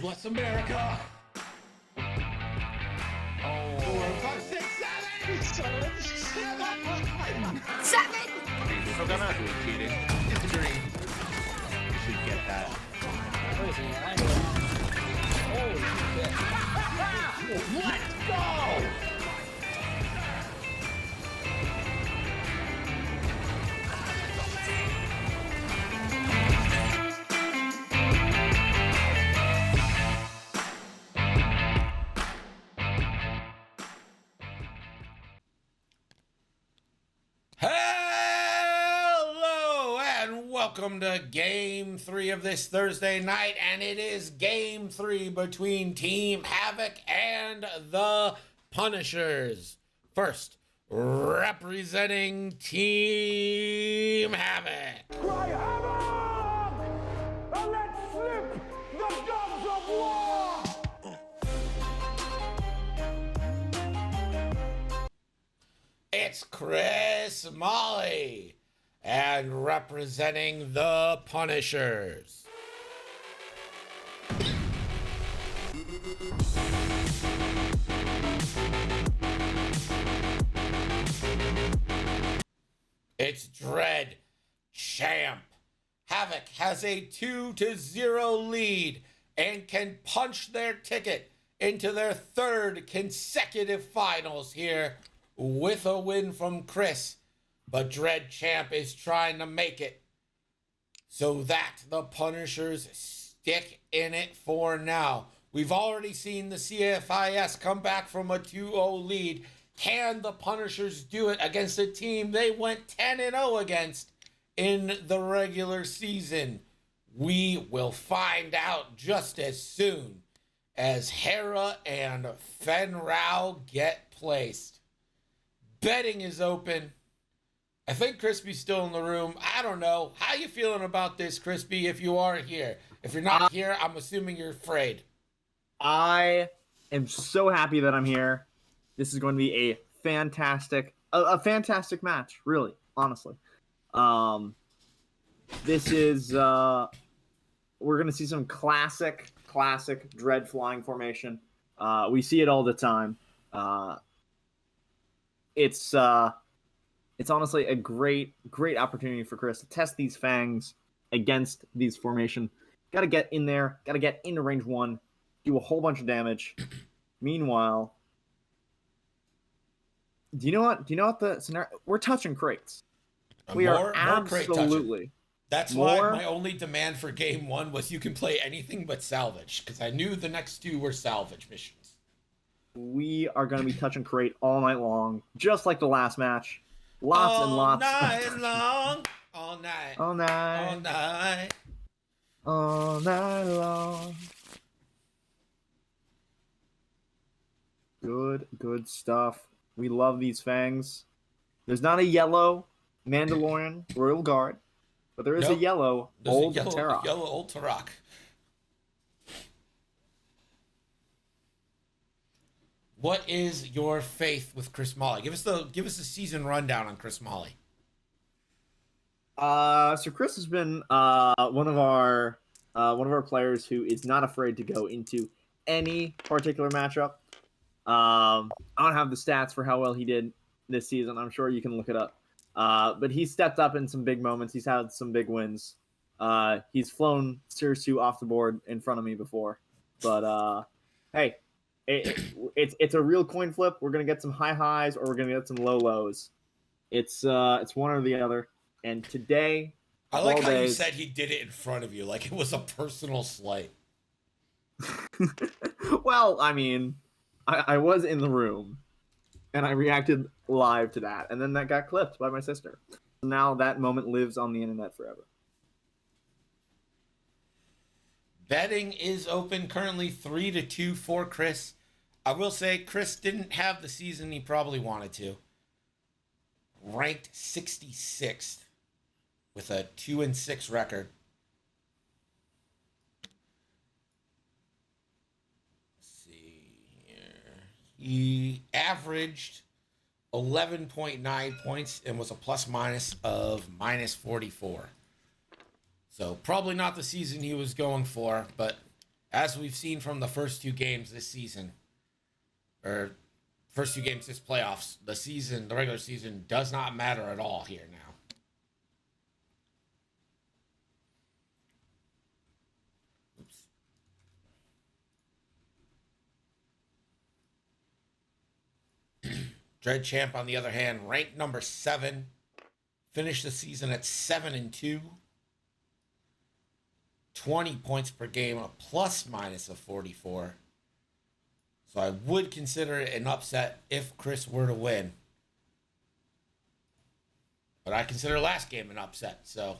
Bless America. Oh. 4, 5, 6, 7. 7. So gonna Cheating. It's a dream. You should get that. Holy shit. Let's go! Hello and welcome to Game 3 of this Thursday night, and it is Game 3 between Team Havoc and the Punishers. First, representing Team Havoc. Cry havoc! And let slip the dogs of war! It's Chris Molly, and representing the Punishers. It's Dread Champ. Havoc has a 2-0 lead and can punch their ticket into their third consecutive finals here with a win from Chris. But Dread Champ is trying to make it so that the Punishers stick in it for now. We've already seen the CFIS come back from a 2-0 lead. Can the Punishers do it against a team they went 10-0 against in the regular season? We will find out just as soon as Hera and Fenrau get placed. Betting is open. I think Crispy's still in the room. I don't know. How you feeling about this, Crispy, if you are here? If you're not here, I'm assuming you're afraid. I am so happy that I'm here. This is going to be a fantastic match, really, honestly. This is we're going to see some classic Dread flying formation. We see it all the time. It's honestly a great opportunity for Chris to test these fangs against these formation. Got to get in there, got to get into range 1, do a whole bunch of damage. Meanwhile, do you know what the scenario? We're touching crates. We are absolutely. That's why my only demand for game 1 was you can play anything but salvage, because I knew the next 2 were salvage missions. We are going to be touching crate all night long, just like the last match. Lots and lots. All night long. All night. All night. All night. All night long. Good stuff. We love these fangs. There's not a yellow Mandalorian Royal Guard, but there is a yellow Old Tarok. Yellow Old Tarok. What is your faith with Chris Molly? Give us the season rundown on Chris Molly. So Chris has been one of our players who is not afraid to go into any particular matchup. I don't have the stats for how well he did this season. I'm sure you can look it up. But he's stepped up in some big moments. He's had some big wins. He's flown Sirsu off the board in front of me before. But hey, it's a real coin flip. We're gonna get some high highs or we're gonna get some low lows. It's one or the other. And today, I like how you said he did it in front of you, like it was a personal slight. Well, I mean, I was in the room, and I reacted live to that, and then that got clipped by my sister. Now that moment lives on the internet forever. Betting is open currently 3-2 for Chris. I will say Chris didn't have the season he probably wanted to. Ranked 66th with a 2-6 record. Let's see here. He averaged 11.9 points and was a plus minus of minus 44. So probably not the season he was going for, but as we've seen from the first two games this season, or first two games this playoffs, the regular season does not matter at all here now. Dread Champ, on the other hand, ranked number 7, finished the season at 7-2, 20 points per game, a plus minus of 44. So I would consider it an upset if Chris were to win. But I consider last game an upset, so.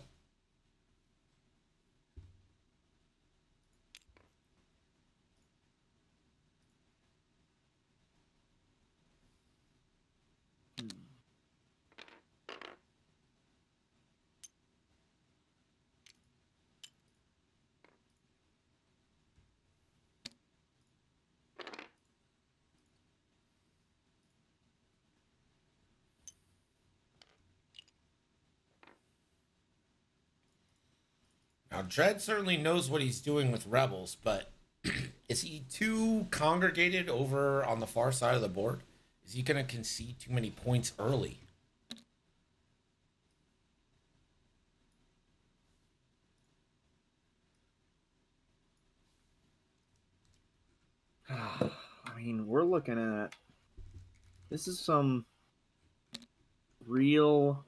Now, Dredd certainly knows what he's doing with Rebels, but is he too congregated over on the far side of the board? Is he going to concede too many points early? I mean, we're looking at... This is some real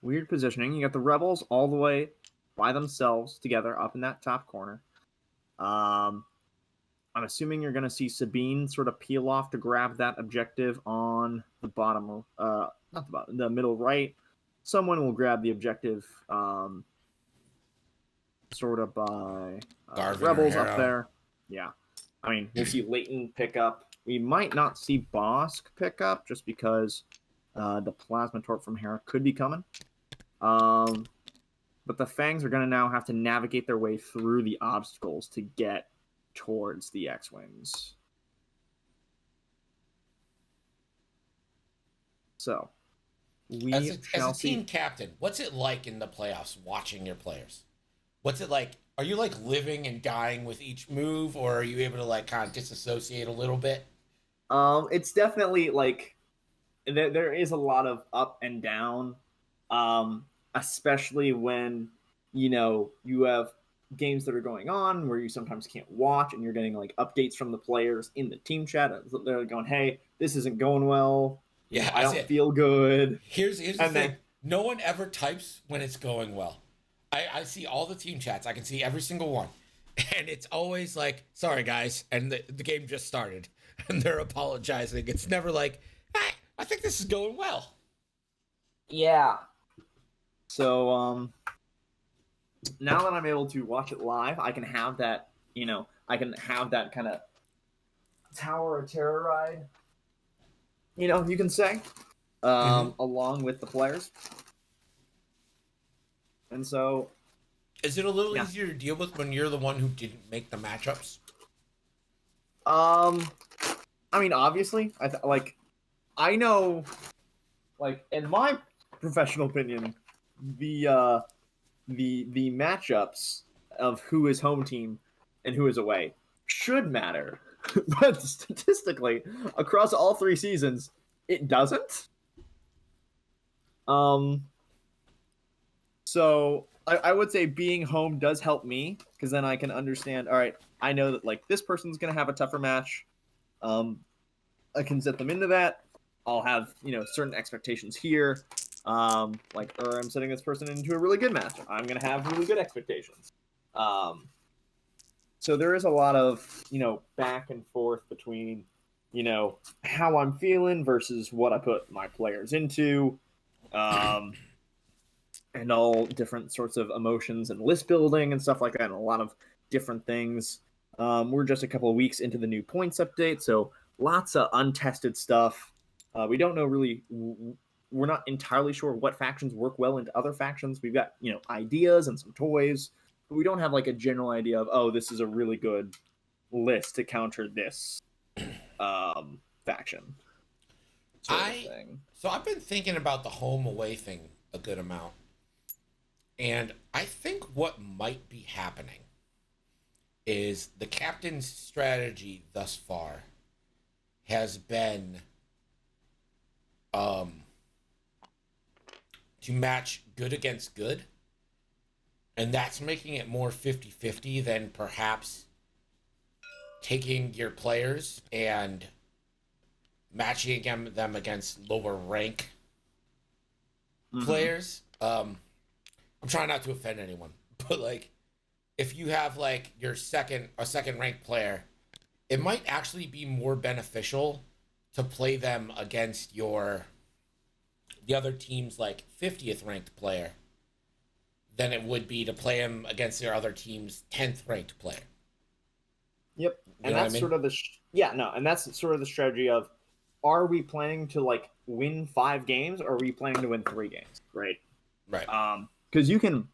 weird positioning. You got the Rebels all the way by themselves together up in that top corner. I'm assuming you're going to see Sabine sort of peel off to grab that objective on the bottom, not the bottom, the middle right. Someone will grab the objective sort of by Rebels up there. Yeah. I mean, we'll see Leighton pick up. We might not see Bosk pick up just because the Plasma Torp from Hera could be coming. But the Fangs are going to now have to navigate their way through the obstacles to get towards the X-Wings. So, as a team captain, what's it like in the playoffs watching your players? What's it like? Are you like living and dying with each move, or are you able to like kind of disassociate a little bit? It's definitely like there is a lot of up and down, especially when you have games that are going on where you sometimes can't watch, and you're getting like updates from the players in the team chat. They're going, "Hey, this isn't going well. Yeah, I don't feel good." Here's the thing: no one ever types when it's going well. I see all the team chats. I can see every single one. And it's always like, sorry, guys. And the game just started. And they're apologizing. It's never like, hey, I think this is going well. Yeah. So, now that I'm able to watch it live, I can have that, kind of Tower of Terror ride, you can say, along with the players. And so, is it a little easier to deal with when you're the one who didn't make the matchups? I mean, obviously, I know, like, in my professional opinion, the matchups of who is home team and who is away should matter, but statistically, across all 3 seasons, it doesn't. So I would say being home does help me, because then I can understand, all right, I know that like this person's going to have a tougher match. I can set them into that. I'll have, certain expectations here. Or I'm setting this person into a really good match. I'm going to have really good expectations. So there is a lot of, back and forth between, how I'm feeling versus what I put my players into. And all different sorts of emotions and list building and stuff like that, and a lot of different things. We're just a couple of weeks into the new points update, so lots of untested stuff. We don't know really, we're not entirely sure what factions work well into other factions. We've got, ideas and some toys, but we don't have like a general idea of, oh, this is a really good list to counter this faction. So I've been thinking about the home away thing a good amount. And I think what might be happening is the captain's strategy thus far has been to match good against good. And that's making it more 50-50 than perhaps taking your players and matching them against lower rank players. I'm trying not to offend anyone, but like if you have like your second ranked player, it might actually be more beneficial to play them against the other team's like 50th ranked player than it would be to play him against their other team's 10th ranked player. Yep. You And know that's what I mean? sort of and that's sort of the strategy of, are we planning to like win 5 games, or are we planning to win 3 games? Right. Right. Because you can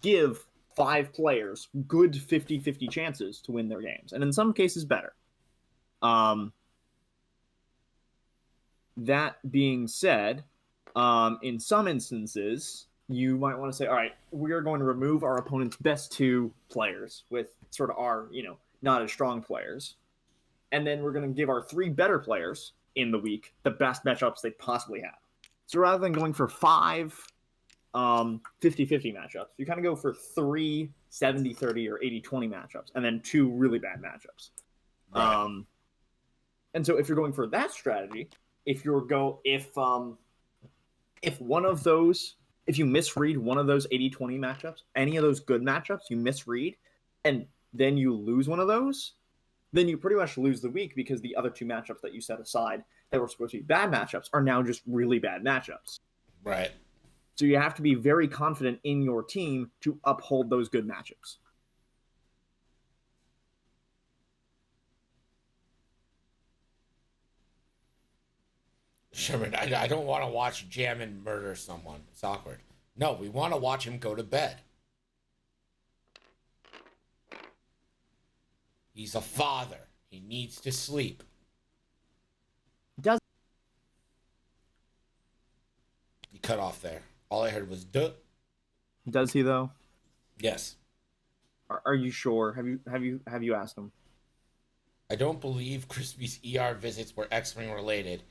give 5 players good 50-50 chances to win their games, and in some cases better. That being said, in some instances, you might want to say, all right, we are going to remove our opponent's best 2 players with sort of our, not as strong players. And then we're going to give our 3 better players in the week the best matchups they possibly have. So rather than going for 5 50-50 matchups, you kind of go for 3 70-30 or 80-20 matchups, and then 2 really bad matchups. Right. And so if you're going for that strategy, if one of those, if you misread one of those 80-20 matchups, any of those good matchups you misread, and then you lose one of those, then you pretty much lose the week, because the other 2 matchups that you set aside that were supposed to be bad matchups are now just really bad matchups. Right. So you have to be very confident in your team to uphold those good matchups. Sherman, I don't want to watch Jammin murder someone. It's awkward. No, we want to watch him go to bed. He's a father. He needs to sleep. Does You cut off there. All I heard was duh. he though? Yes. Are you sure? Have you asked him? I don't believe Crispy's ER visits were X-Wing related.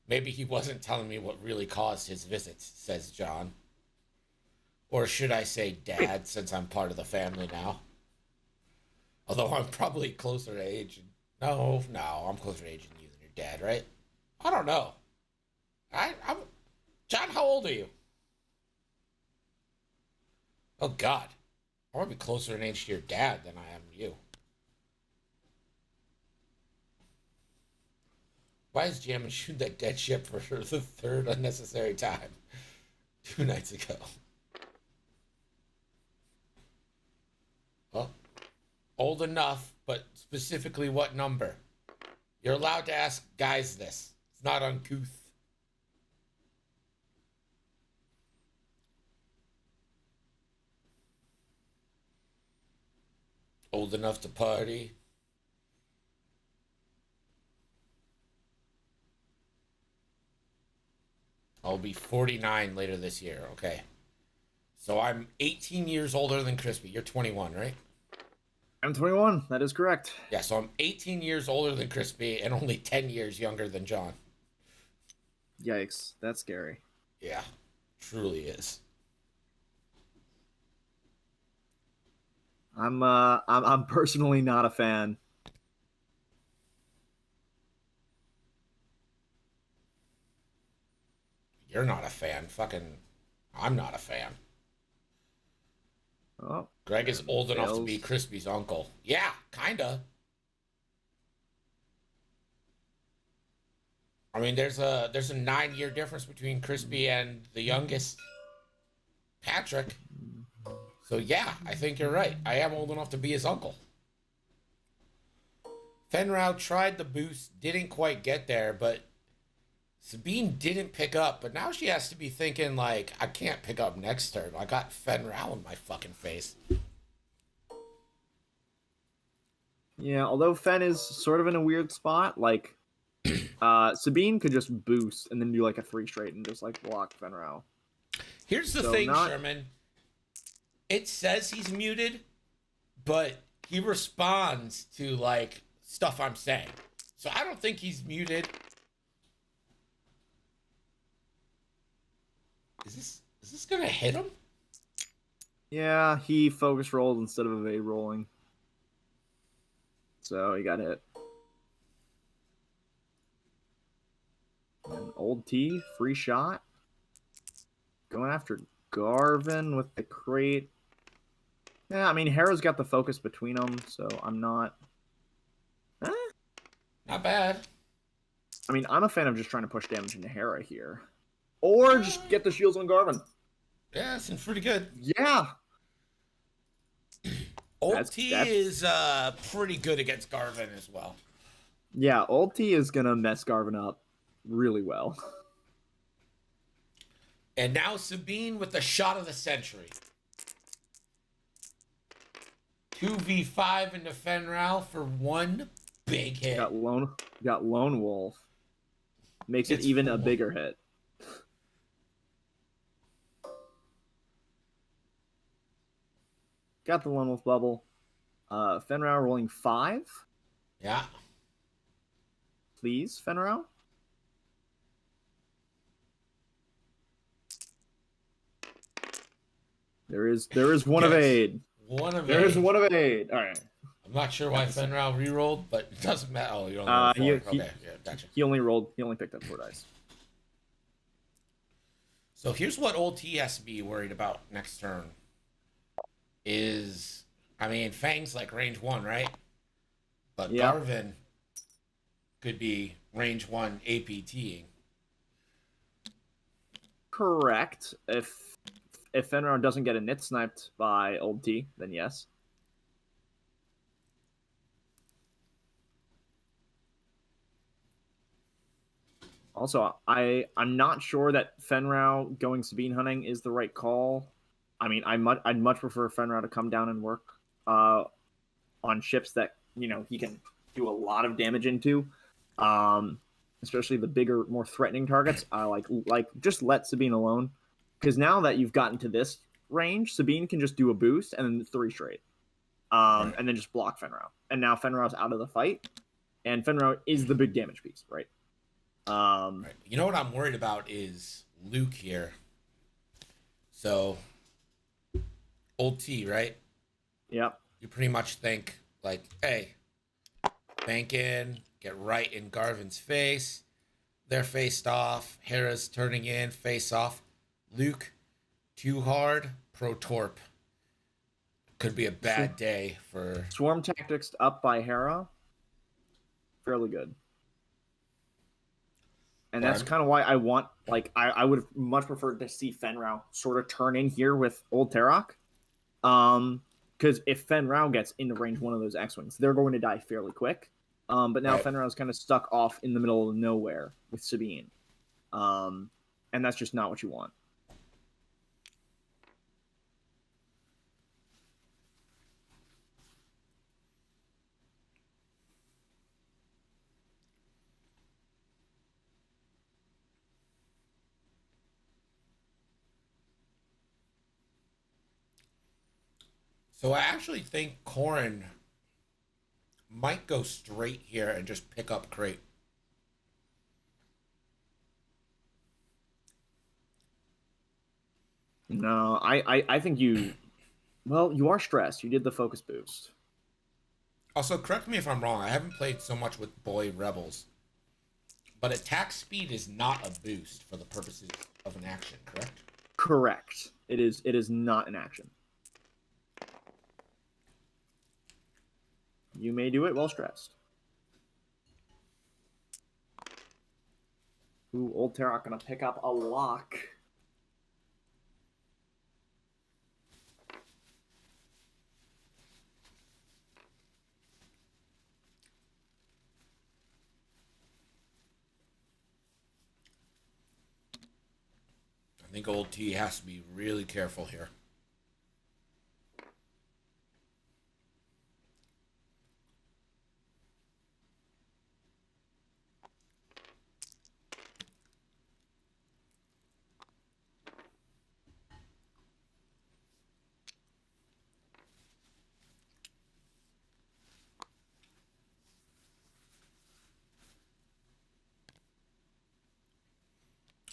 Maybe he wasn't telling me what really caused his visits, says John. Or should I say Dad, since I'm part of the family now? Although I'm probably closer to age. No, I'm closer to age than you than your dad, right? I don't know. I'm John, how old are you? Oh, God. I want to be closer in age to your dad than I am you. Why is Jammin shooting that dead ship for the 3rd unnecessary time 2 nights ago? Well, old enough, but specifically what number? You're allowed to ask guys this. It's not uncouth. Old enough to party. I'll be 49 later this year, okay. So I'm 18 years older than Crispy. You're 21, right? I'm 21. That is correct. Yeah, so I'm 18 years older than Crispy and only 10 years younger than John. Yikes, that's scary. Yeah, truly is. I'm personally not a fan. You're not a fan. I'm not a fan. Oh, Greg is old enough to fails. be Crispy's uncle. Yeah, kinda. I mean, there's a 9-year difference between Crispy and the youngest, Patrick. So yeah, I think you're right. I am old enough to be his uncle. Fenrau tried the boost, didn't quite get there, but Sabine didn't pick up. But now she has to be thinking, like, I can't pick up next turn. I got Fenrau in my fucking face. Yeah, although Fen is sort of in a weird spot, like Sabine could just boost and then do like a 3 straight and just like block Fenrau. Here's the thing, Sherman. It says he's muted, but he responds to like stuff I'm saying. So I don't think he's muted. Is this gonna hit him? Yeah, he focus rolled instead of evade rolling. So he got hit. And old T, free shot. Going after Garvin with the crate. Yeah, I mean, Hera's got the focus between them, so I'm not... Not bad. I mean, I'm a fan of just trying to push damage into Hera here. Or just get the shields on Garvin. Yeah, that seems pretty good. Yeah. Old T is pretty good against Garvin as well. Yeah, old T is going to mess Garvin up really well. And now Sabine with the shot of the century. 2v5 into Fenral for one big hit. Got Lone Wolf. Makes it even a bigger hit. Got the Lone Wolf bubble. Fenrau rolling 5. Yeah. Please, Fenrau. There is one evade. One evade. There is one evade. All right. I'm not sure why Fenral re-rolled, but it doesn't matter. Oh, you only rolled 4. Okay, yeah, gotcha. He only picked up 4 dice. So here's what old T has to be worried about next turn. I mean, Fang's like range 1, right? But yeah. Garvin could be range 1 APTing. Correct. If Fenrir doesn't get a nit sniped by old T, then yes. Also, I'm not sure that Fenrau going Sabine hunting is the right call. I mean, I'd much prefer Fenrau to come down and work on ships that, you know, he can do a lot of damage into, especially the bigger, more threatening targets. Like just let Sabine alone, because now that you've gotten to this range, Sabine can just do a boost and then 3 straight, Right. and then just block Fenrau. And now Fenrau's out of the fight, and Fenrau is the big damage piece, right? Right. You know what I'm worried about is Luke here. So, old T, right? Yep. You pretty much think, like, hey, bank in, get right in Garvin's face. They're faced off. Hera's turning in, face off. Luke, too hard, pro torp. Could be a bad day for... Swarm tactics up by Hera. Fairly good. And that's kind of why I want, like, I would have much preferred to see Fenrau sort of turn in here with old Terok. Because if Fenrau gets into range 1 of those X-Wings, they're going to die fairly quick. But now Fenrau's kind of stuck off in the middle of nowhere with Sabine. And that's just not what you want. So I actually think Corrin might go straight here and just pick up crate. No, I think you... Well, you are stressed. You did the focus boost. Also, correct me if I'm wrong. I haven't played so much with Boy Rebels. But attack speed is not a boost for the purposes of an action, correct? Correct. It is not an action. You may do it while stressed. Ooh, old Terok gonna pick up a lock. I think old T has to be really careful here.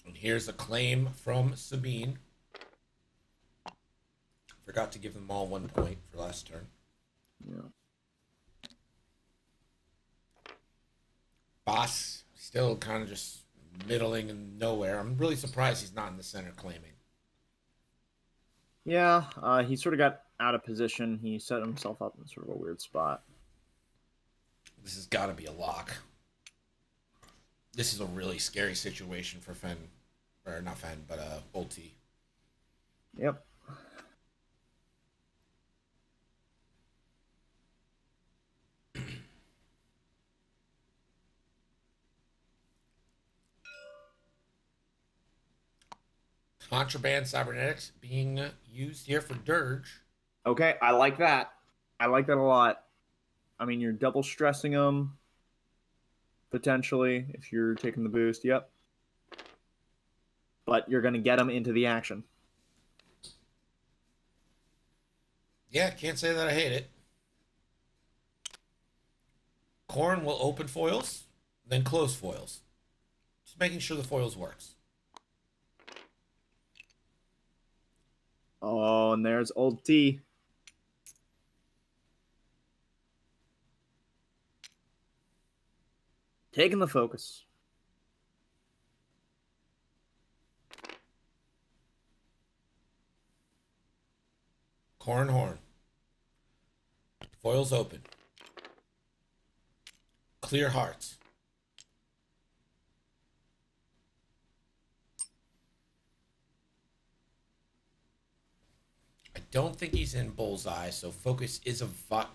And here's a claim from Sabine. Forgot to give them all 1 point for last turn. Yeah. Boss, still kind of just middling and nowhere. I'm really surprised he's not in the center claiming. Yeah, he sort of got out of position. He set himself up in sort of a weird spot. This has got to be a lock. This is a really scary situation for Fen. Or not Fen, but Old T. Yep. Contraband cybernetics being used here for Dirge. Okay, I like that. I like that a lot. I mean, you're double stressing them, potentially, if you're taking the boost. Yep. But you're going to get them into the action. Yeah, can't say that I hate it. Corn will open foils, then close foils. Just making sure the foils works. Oh, and there's Old T. Taking the focus. Corn horn. Foils open. Clear hearts. I don't think he's in bullseye, so focus is a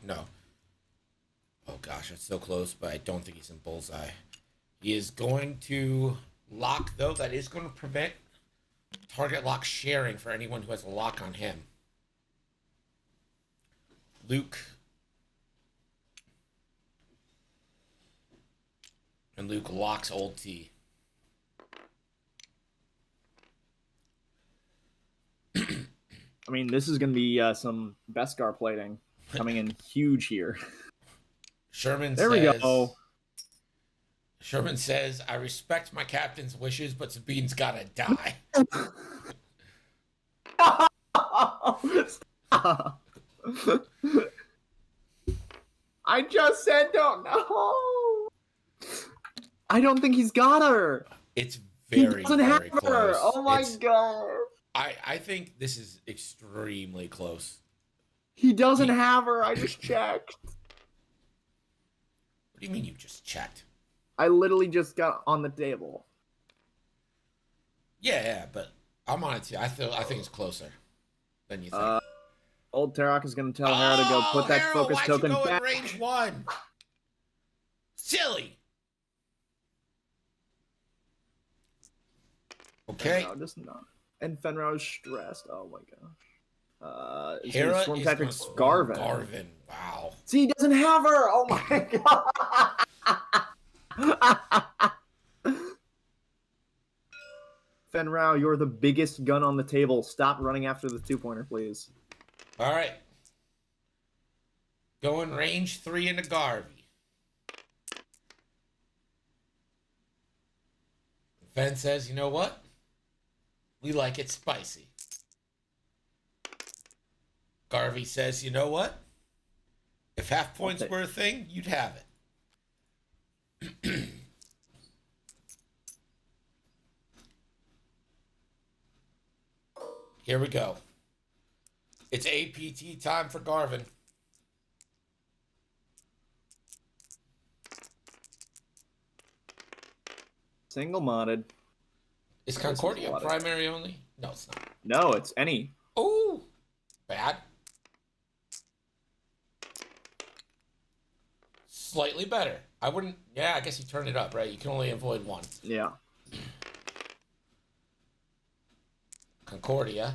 no. Oh gosh, it's so close, but I don't think he's in bullseye. He is going to lock, though. That is going to prevent target lock sharing for anyone who has a lock on him. Luke. And Luke locks Old T. I mean, this is going to be some Beskar plating coming in huge here. Sherman there says, we go. Sherman says, I respect my captain's wishes, but Sabine's gotta die. Stop. I just said don't know. I don't think he's got her. It's very, he doesn't very have close. her. Oh my god. I think this is extremely close. He doesn't have her. I just checked. What do you mean you just checked? I literally just got on the table. Yeah, but I'm on it too. I think it's closer than you think. Old Tarok is going to tell Hera to go put that Hera, focus why'd token you go back. in range 1? Silly. Okay. No, just not. And Fenrir is stressed. Oh my gosh. Hera Storm is Tactics going Garvin. Garvin. Wow. See, he doesn't have her. Oh my god. Fenrir, you're the biggest gun on the table. Stop running after the 2-pointer, please. All right. Going range 3 into Garvey. Fen says, you know what? We like it spicy. Garvey says, you know what? If half points were a thing, you'd have it. Here we go. It's APT time for Garvin. Single modded. Is Concordia primary only? No, it's not. No, it's any. Oh, bad. Slightly better. I wouldn't. Yeah, I guess you turn it up, right? You can only avoid 1. Yeah. Concordia.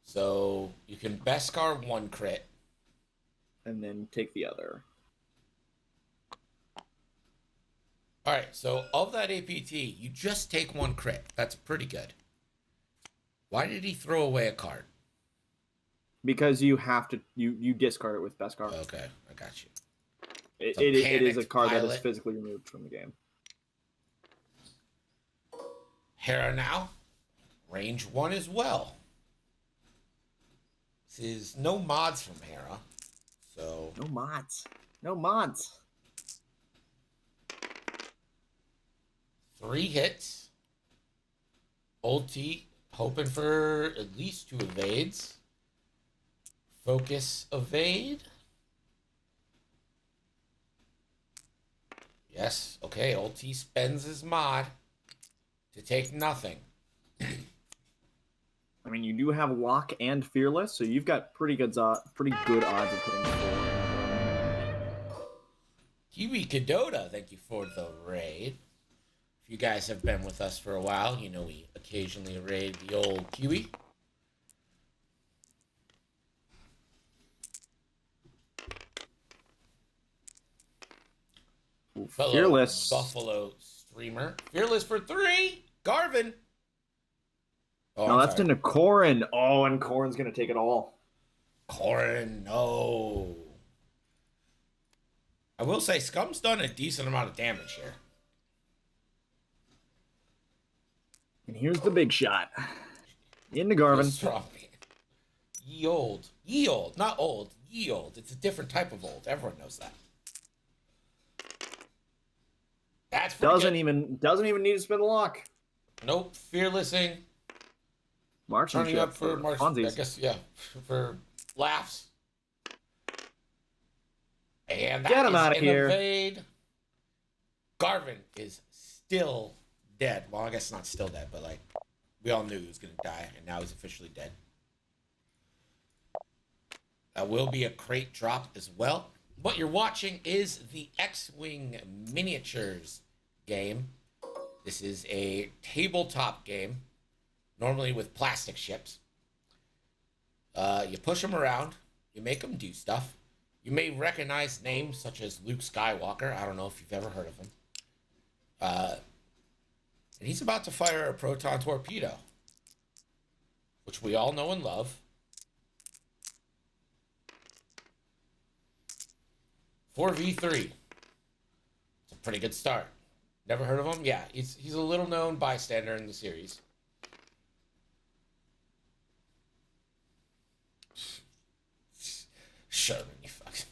So you can Beskar 1 crit. And then take the other. All right, so of that APT, you just take 1 crit. That's pretty good. Why did he throw away a card? Because you have to, you discard it with Beskar. Okay, I got you. It is a card that is pilot. physically removed from the game. Hera now, range 1 as well. This is no mods from Hera, so... No mods. No mods. 3 hits. Ulti, hoping for at least 2 evades. Focus, evade. Yes, okay, Ulti spends his mod to take nothing. I mean, you do have Lock and Fearless, so you've got pretty good odds of putting it forward. Kiwi Kadota, thank you for the raid. If you guys have been with us for a while, you know we occasionally raid the old Kiwi. Fellow Fearless. Buffalo streamer. Fearless for 3. Garvin. Oh, No, I'm that's sorry. into Corrin. Oh, and Corrin's going to take it all. Corrin, no. I will say Scum's done a decent amount of damage here. And here's the big shot. Into Garvin. Strong. Ye old. Ye old. Not old. Ye old. It's a different type of old. Everyone knows that. That's Doesn't good. even need to spin a lock. Nope. Fearlessing. Marksmanship Turning up for Marks. I Fonzies. guess, yeah. For laughs. And that Get him is outta an here. evade. Garvin is still dead. Well, I guess not still dead, but like we all knew he was gonna die, and now he's officially dead. That will be a crate drop as well. What you're watching is the X-Wing miniatures game. This is a tabletop game, normally with plastic ships. You push them around, you make them do stuff. You may recognize names such as Luke Skywalker. I don't know if you've ever heard of him. And he's about to fire a proton torpedo, which we all know and love. 4v3. It's a pretty good start. Never heard of him? Yeah, he's a little known bystander in the series. Sherman, you fucking...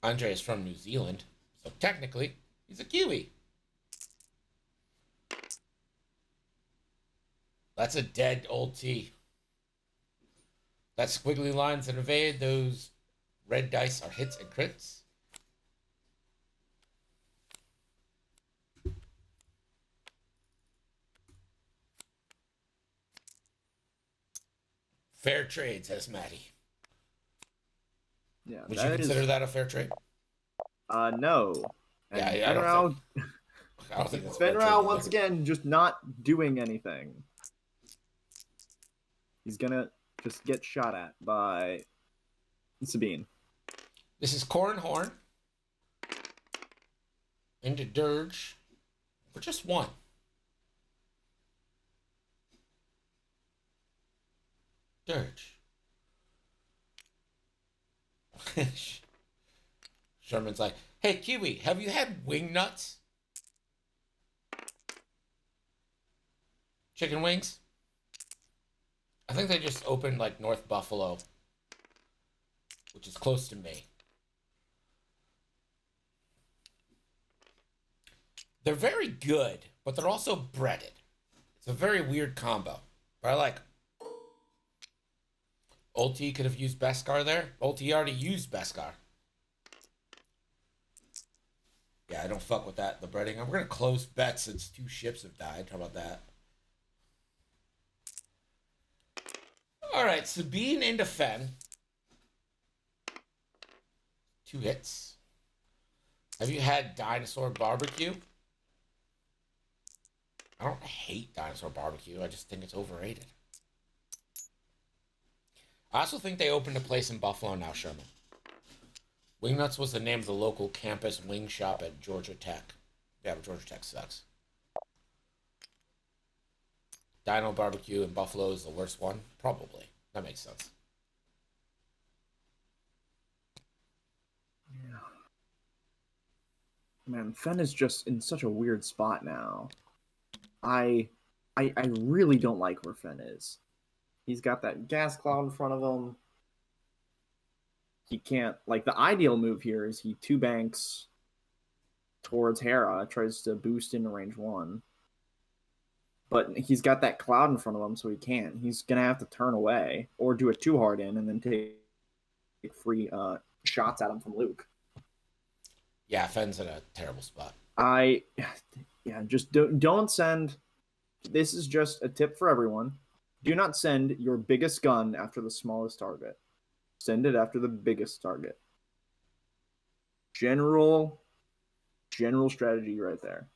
Andre is from New Zealand, so technically, he's a Kiwi. That's a dead old T. That squiggly lines and evade, those red dice are hits and crits. Fair trade, says Maddie. Yeah, Would you consider that a fair trade? No. And Yeah, I don't think that's fair trade Fenrau either. once again just not doing anything. He's gonna just get shot at by Sabine. This is Corrin Horn into Dirge for just 1. Dirge. Sherman's like, hey, Kiwi, have you had wing nuts? Chicken wings? I think they just opened like North Buffalo, which is close to me. They're very good, but they're also breaded. It's a very weird combo, but I like them. Old T could have used Beskar there. Old T already used Beskar. Yeah, I don't fuck with that, the breading. I'm going to close bet since 2 ships have died. How about that? All right, Sabine into Fen. 2 hits. Have you had dinosaur barbecue? I don't hate dinosaur barbecue. I just think it's overrated. I also think they opened a place in Buffalo now, Sherman. Wingnuts was the name of the local campus wing shop at Georgia Tech. Yeah, but Georgia Tech sucks. Dino barbecue in Buffalo is the worst one? Probably. That makes sense. Man, Fen is just in such a weird spot now. I really don't like where Fen is. He's got that gas cloud in front of him. He can't, like, the ideal move here is he two banks towards Hera, tries to boost into range 1. But he's got that cloud in front of him, so he can't. He's gonna have to turn away or do a 2-hard in and then take free shots at him from Luke. Yeah, Fenn's in a terrible spot. Just don't send. This is just a tip for everyone. Do not send your biggest gun after the smallest target. Send it after the biggest target. General strategy right there.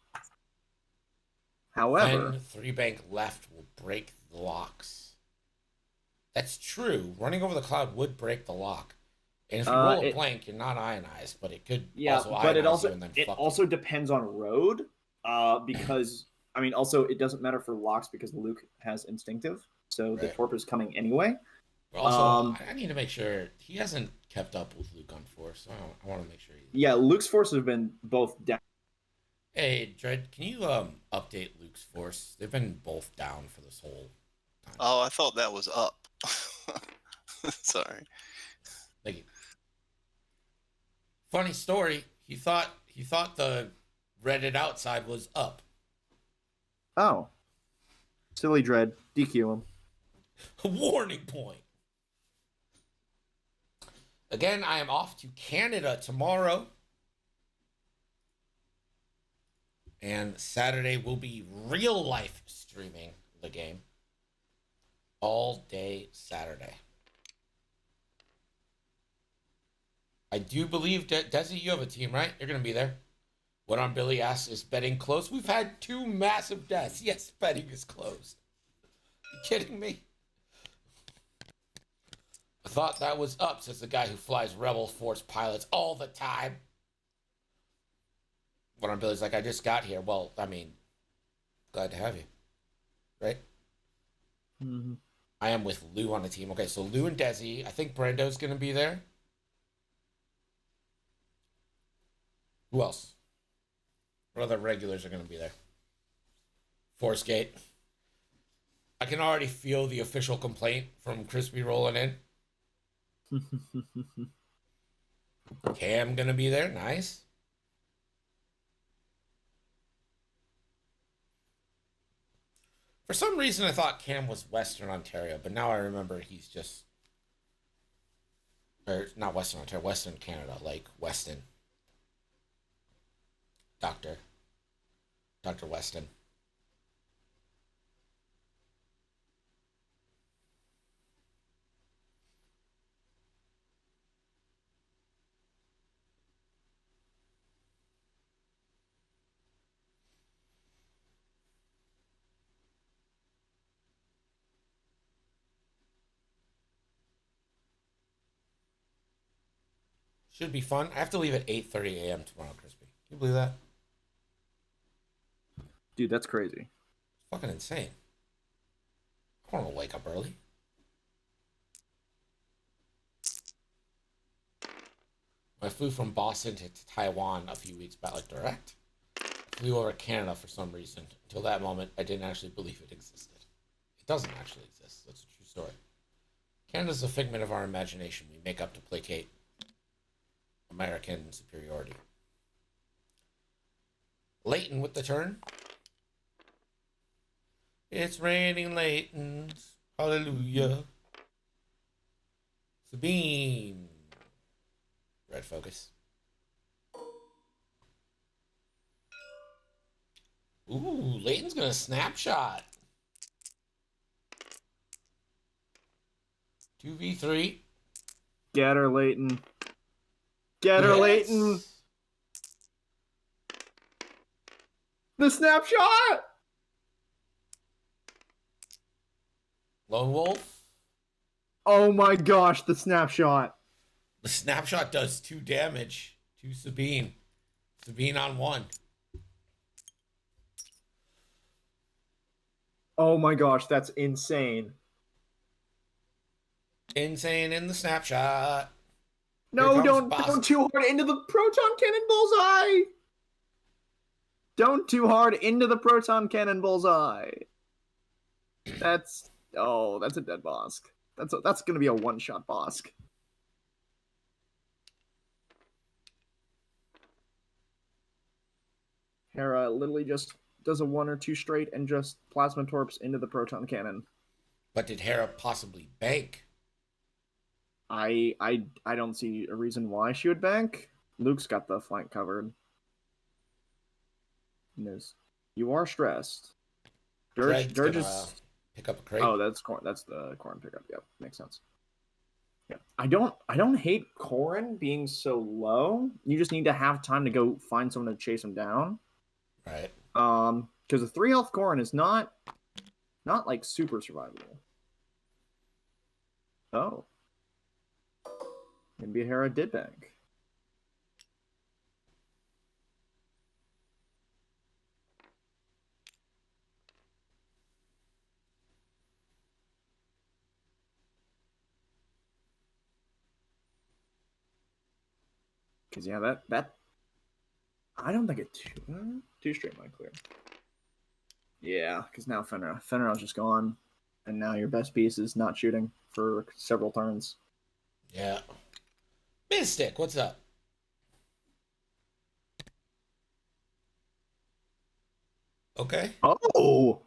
However, Fen 3-bank left will break the locks. That's true. Running over the cloud would break the lock. And if you roll a blank, you're not ionized, but it could also ionize you and then fuck also depends on road. Because I mean, also it doesn't matter for locks because Luke has instinctive, so the torp is coming anyway. Also, I need to make sure he hasn't kept up with Luke on force. So I want to make sure. Luke's forces have been both down. Hey, Dredd, can you update Luke's force? They've been both down for this whole time. Oh, I thought that was up. Sorry. Thank you. Funny story. He thought the Reddit outside was up. Oh, silly Dredd, DQ him. Warning point. Again, I am off to Canada tomorrow. And Saturday will be real life streaming the game. All day Saturday. I do believe, Desi, you have a team, right? You're going to be there. What on Billy asks, is betting closed? We've had 2 massive deaths. Yes, betting is closed. You kidding me? I thought that was up, says the guy who flies Rebel Force pilots all the time. What on Billy's like, I just got here. Well, I mean, glad to have you. Right? Mm-hmm. I am with Lou on the team. Okay, so Lou and Desi. I think Brando's going to be there. Who else? What other regulars are going to be there? Force Gate. I can already feel the official complaint from Crispy rolling in. Cam going to be there. Nice. For some reason, I thought Cam was Western Ontario, but now I remember he's just... Or not Western Ontario, Western Canada, like Weston. Dr. Weston. Should be fun. I have to leave at 8:30 a.m. tomorrow, Crispy. Can you believe that? Dude, that's crazy. It's fucking insane. I don't want to wake up early. I flew from Boston to Taiwan a few weeks back, like direct. I flew over Canada for some reason. Until that moment, I didn't actually believe it existed. It doesn't actually exist. That's a true story. Canada's a figment of our imagination. We make up to placate American superiority. Leighton with the turn. It's raining Laytons. Hallelujah. Sabine. Red focus. Ooh, Leighton's gonna snapshot. 2v3. Get her, Leighton. Get her, Leighton. The snapshot. Lone Wolf. Oh my gosh, the snapshot. The snapshot does 2 damage to Sabine. Sabine on 1. Oh my gosh, that's insane. Insane in the snapshot. No, don't too hard into the proton cannon bullseye. Don't too hard into the proton cannon bullseye. That's a dead Bosk. That's gonna be a one-shot Bosk. Hera literally just does a 1 or 2 straight and just plasma torps into the proton cannon. But did Hera possibly bank? I don't see a reason why she would bank. Luke's got the flank covered. You are stressed. Dirge is pick up a crate. Oh, that's corn. That's the corn pickup. Yep, makes sense. Yeah, I don't hate Corrin being so low. You just need to have time to go find someone to chase him down. Right. Because a 3 health Corrin is not like super survivable. Oh. Maybe Hera did bank. Because yeah, that I don't think it two straight might clear. Yeah, because now Fenrir's just gone, and now your best piece is not shooting for several turns. Yeah. Mystic, what's up? Okay. Oh,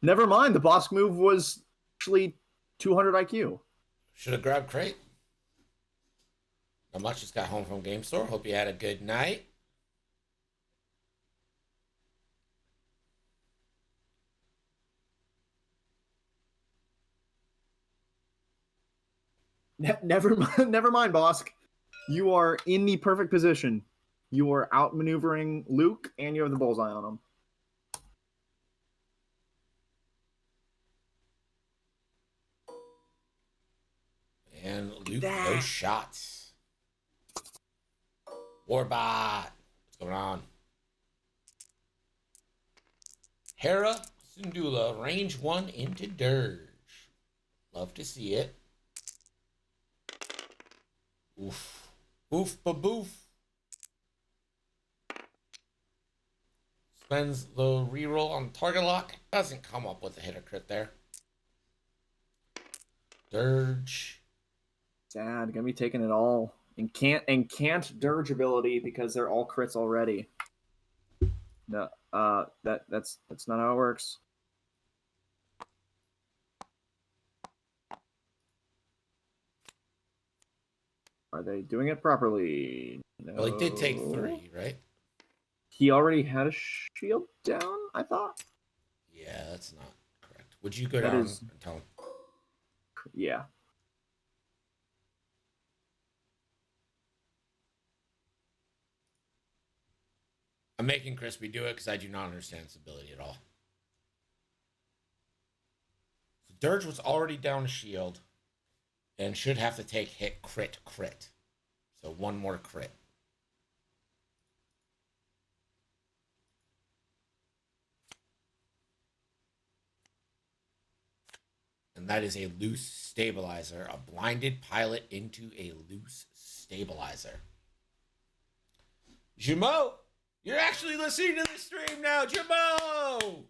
never mind. The Bosk move was actually 200 IQ. Should have grabbed crate. Not much. Just got home from game store. Hope you had a good night. Never mind, Bosk. You are in the perfect position. You are outmaneuvering Luke, and you have the bullseye on him. And Luke, no shots. Warbot. What's going on? Hera Syndulla, range 1 into Dirge. Love to see it. Oof. Oof baboof. Spends the reroll on target lock. Doesn't come up with a hit or crit there. Dirge. Sad, gonna be taking it all. And can't Dirge ability because they're all crits already. No, that's not how it works. Are they doing it properly? No. Well, he did take 3, right? He already had a shield down, I thought. Yeah, that's not correct. Would you go That down is- and tell him? Yeah. I'm making Crispy do it because I do not understand this ability at all. So Dirge was already down a shield and should have to take hit crit. So 1 more crit. And that is a loose stabilizer. A blinded pilot into a loose stabilizer. Jumeau! You're actually listening to the stream now, Jimbo!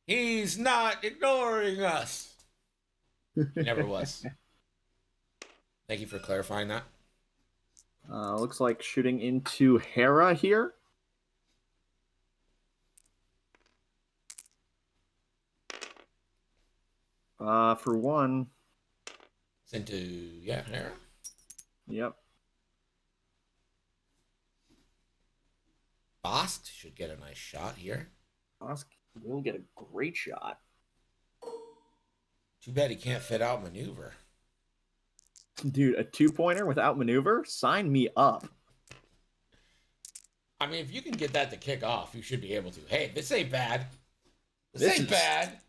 He's not ignoring us. He never was. Thank you for clarifying that. Looks like shooting into Hera here. For one. It's into, yeah, Hera. Yep. Bosk should get a nice shot here. Bosk will get a great shot. Too bad he can't fit out maneuver. Dude, a 2-pointer without maneuver? Sign me up. I mean, if you can get that to kick off, you should be able to. Hey, this ain't bad. This ain't bad.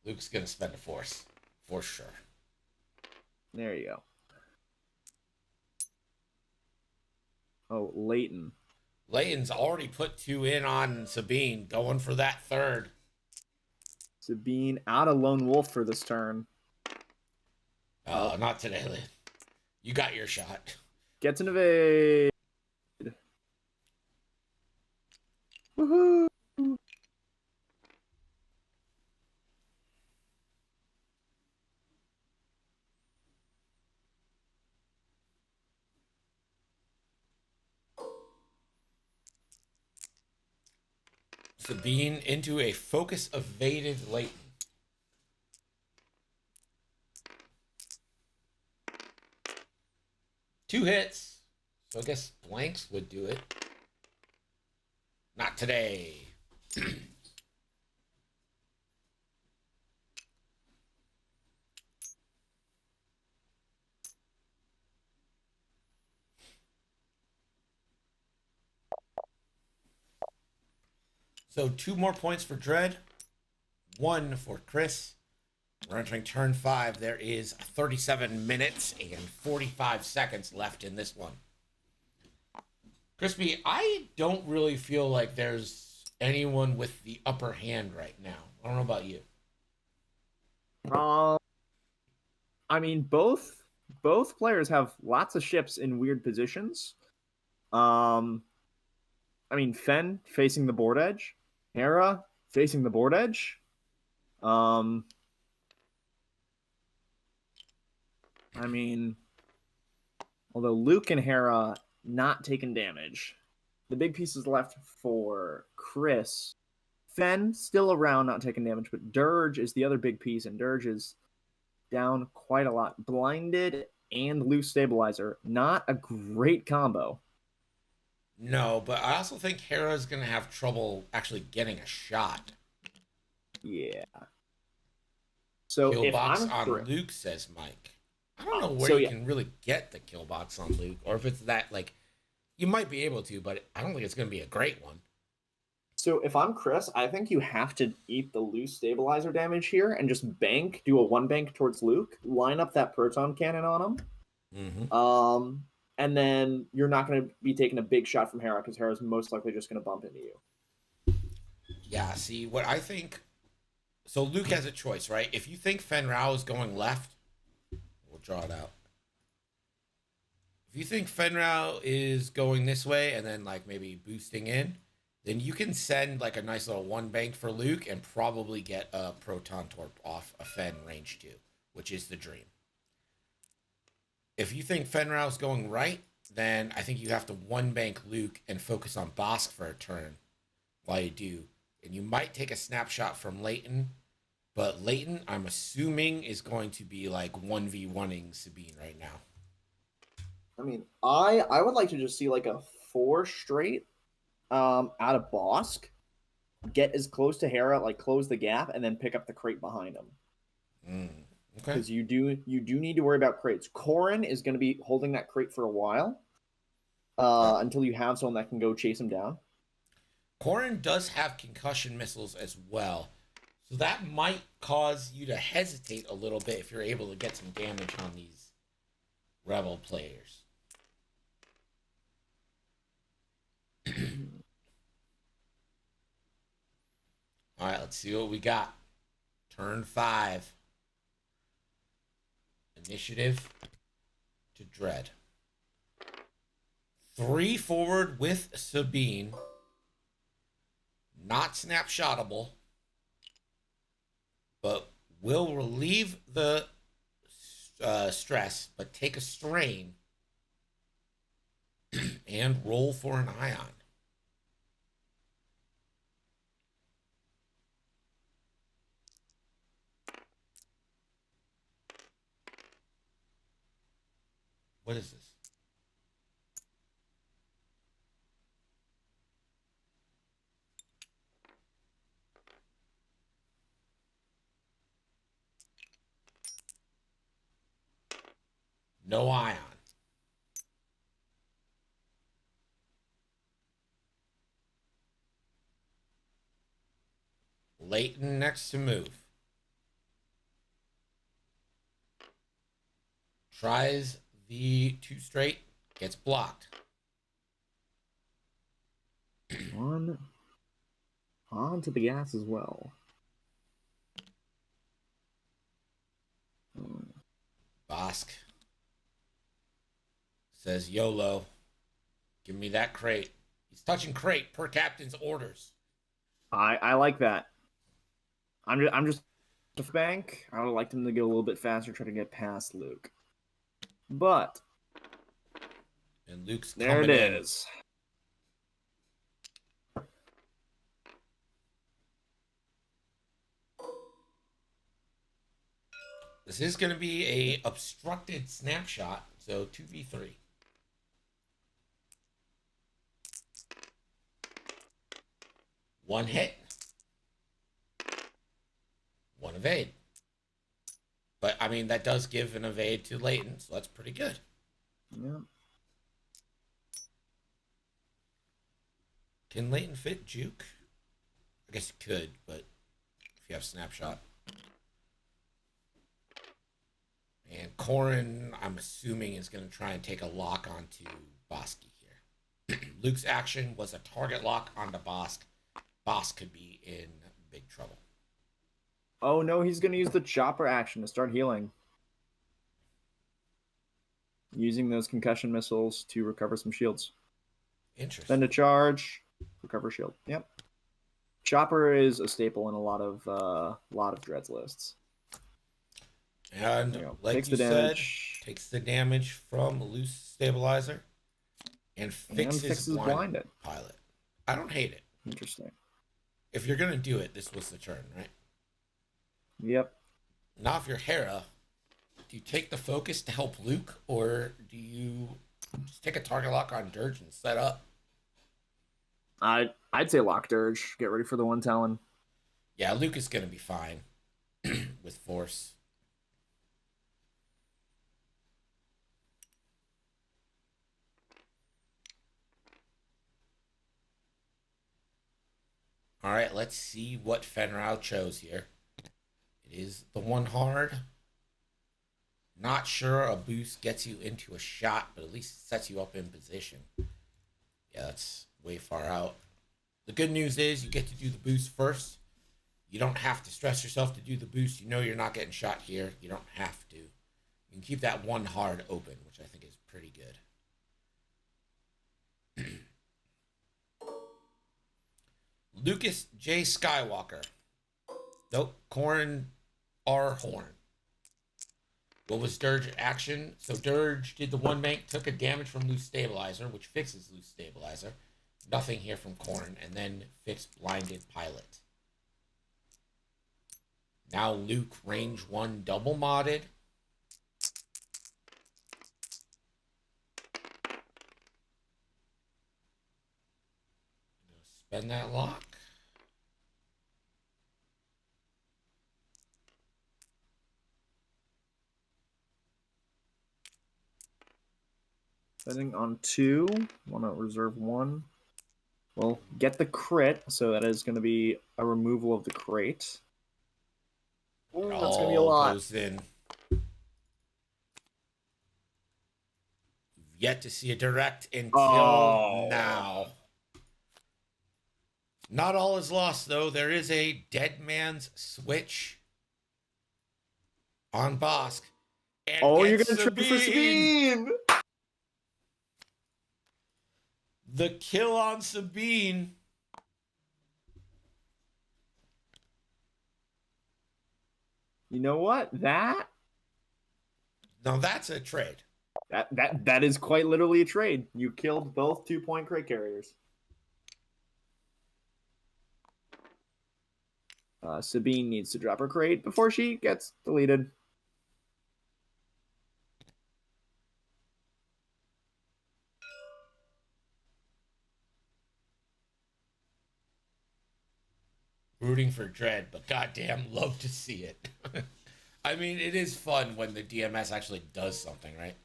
Luke's going to spend a force. For sure. There you go. Oh, Leighton. Leighton's already put 2 in on Sabine, going for that 3rd. Sabine out of Lone Wolf for this turn. Oh, not today, Leighton. You got your shot. Gets an evade. Woohoo! Sabine into a focus evaded Leighton. Two hits. So I guess blanks would do it. Not today. So 2 more points for Dread. 1 for Chris. We're entering turn 5. There is 37 minutes and 45 seconds left in this one. Crispy, I don't really feel like there's anyone with the upper hand right now. I don't know about you. I mean, both players have lots of ships in weird positions. I mean, Fen facing the board edge, Hera facing the board edge. I mean, although Luke and Hera not taking damage, the big pieces left for Chris. Fen still around, not taking damage, but Dirge is the other big piece, and Dirge is down quite a lot. Blinded and loose stabilizer, not a great combo. No, but I also think Hera's going to have trouble actually getting a shot. Yeah. So Kill if box I'm on correct, Luke, says Mike. I don't know where So, you yeah. can really get the kill box on Luke, or if it's that, like, you might be able to, but I don't think it's going to be a great one. So if I'm Chris, I think you have to eat the loose stabilizer damage here and just bank, do a one bank towards Luke, line up that proton cannon on him. Mm-hmm. And then you're not going to be taking a big shot from Hera because Hera's most likely just going to bump into you. Yeah, see, what I think... So Luke has a choice, right? If you think Fen Rao is going left, we'll draw it out. If you think Fen Rao is going this way and then, like, maybe boosting in, then you can send, like, a nice little one bank for Luke and probably get a proton torp off a Fen range 2, which is the dream. If you think Fen Rao's going right, then I think you have to one bank Luke and focus on Bosk for a turn while you do. And you might take a snapshot from Leighton, but Leighton, I'm assuming, is going to be like 1v1ing Sabine right now. I mean, I would like to just see like a 4 straight out of Bosk, get as close to Hera, like close the gap, and then pick up the crate behind him. Okay. Because you do need to worry about crates. Corrin is going to be holding that crate for a while until you have someone that can go chase him down. Corrin does have concussion missiles as well, so that might cause you to hesitate a little bit if you're able to get some damage on these Rebel players. All right, let's see what we got. Turn 5. Initiative to Dread. 3 forward with Sabine. Not snapshotable, but will relieve the stress, but take a strain and roll for an ion. What is this? No ion. Leighton next to move. Tries the 2 straight. Gets blocked. On to the gas as well. Bosk says, YOLO. Give me that crate. He's touching crate per captain's orders. I like that. I'm just a bank. I would like them to go a little bit faster, try to get past Luke. But And Luke's there coming it in. is. This is going to be a obstructed snapshot, so 2v3. One hit. One evade. But, I mean, that does give an evade to Leighton, so that's pretty good. Yeah. Can Leighton fit Juke? I guess it could, but if you have Snapshot. And Corrin, I'm assuming, is going to try and take a lock onto Bosky here. Luke's action was a target lock onto Bosk. Bosk could be in big trouble. Oh no, he's going to use the chopper action to start healing. Using those concussion missiles to recover some shields. Interesting. Then to charge, recover shield. Yep. Chopper is a staple in a lot of Dreads lists. And like takes you the said, damage. takes the damage from loose stabilizer and fixes blinded pilot. I don't hate it. Interesting. If you're gonna do it, this was the turn, right? Yep. Now, if you're Hera, do you take the focus to help Luke, or do you just take a target lock on Dirge and set up? I'd say lock Dirge. Get ready for the one Talon. Yeah, Luke is gonna be fine with force. All right, let's see what Fenrau chose here. It is the one hard. Not sure a boost gets you into a shot, but at least sets you up in position. Yeah, that's way far out. The good news is you get to do the boost first. You don't have to stress yourself to do the boost. You know you're not getting shot here. You don't have to. You can keep that one hard open, which I think is pretty good. Lucas J. Skywalker. Nope. Corrin R. Horn. What was Dirge action? So Dirge did the one bank, took a damage from loose stabilizer, which fixes loose stabilizer. Nothing here from Corrin, and then fixed blinded pilot. Now Luke range 1 double modded. Spend that lock. Spending on 2. Want to reserve 1. Well, get the crit, so that is going to be a removal of the crate. Ooh, that's going to be a lot. Goes in. You've yet to see a direct until now. Not all is lost, though. There is a dead man's switch on Bosk. And you're going to trip for Sabine! The kill on Sabine. You know what? Now that's a trade. That is quite literally a trade. You killed both 2-point crate carriers. Sabine needs to drop her crate before she gets deleted. Rooting for Dread, but goddamn, love to see it. I mean, it is fun when the DMS actually does something, right?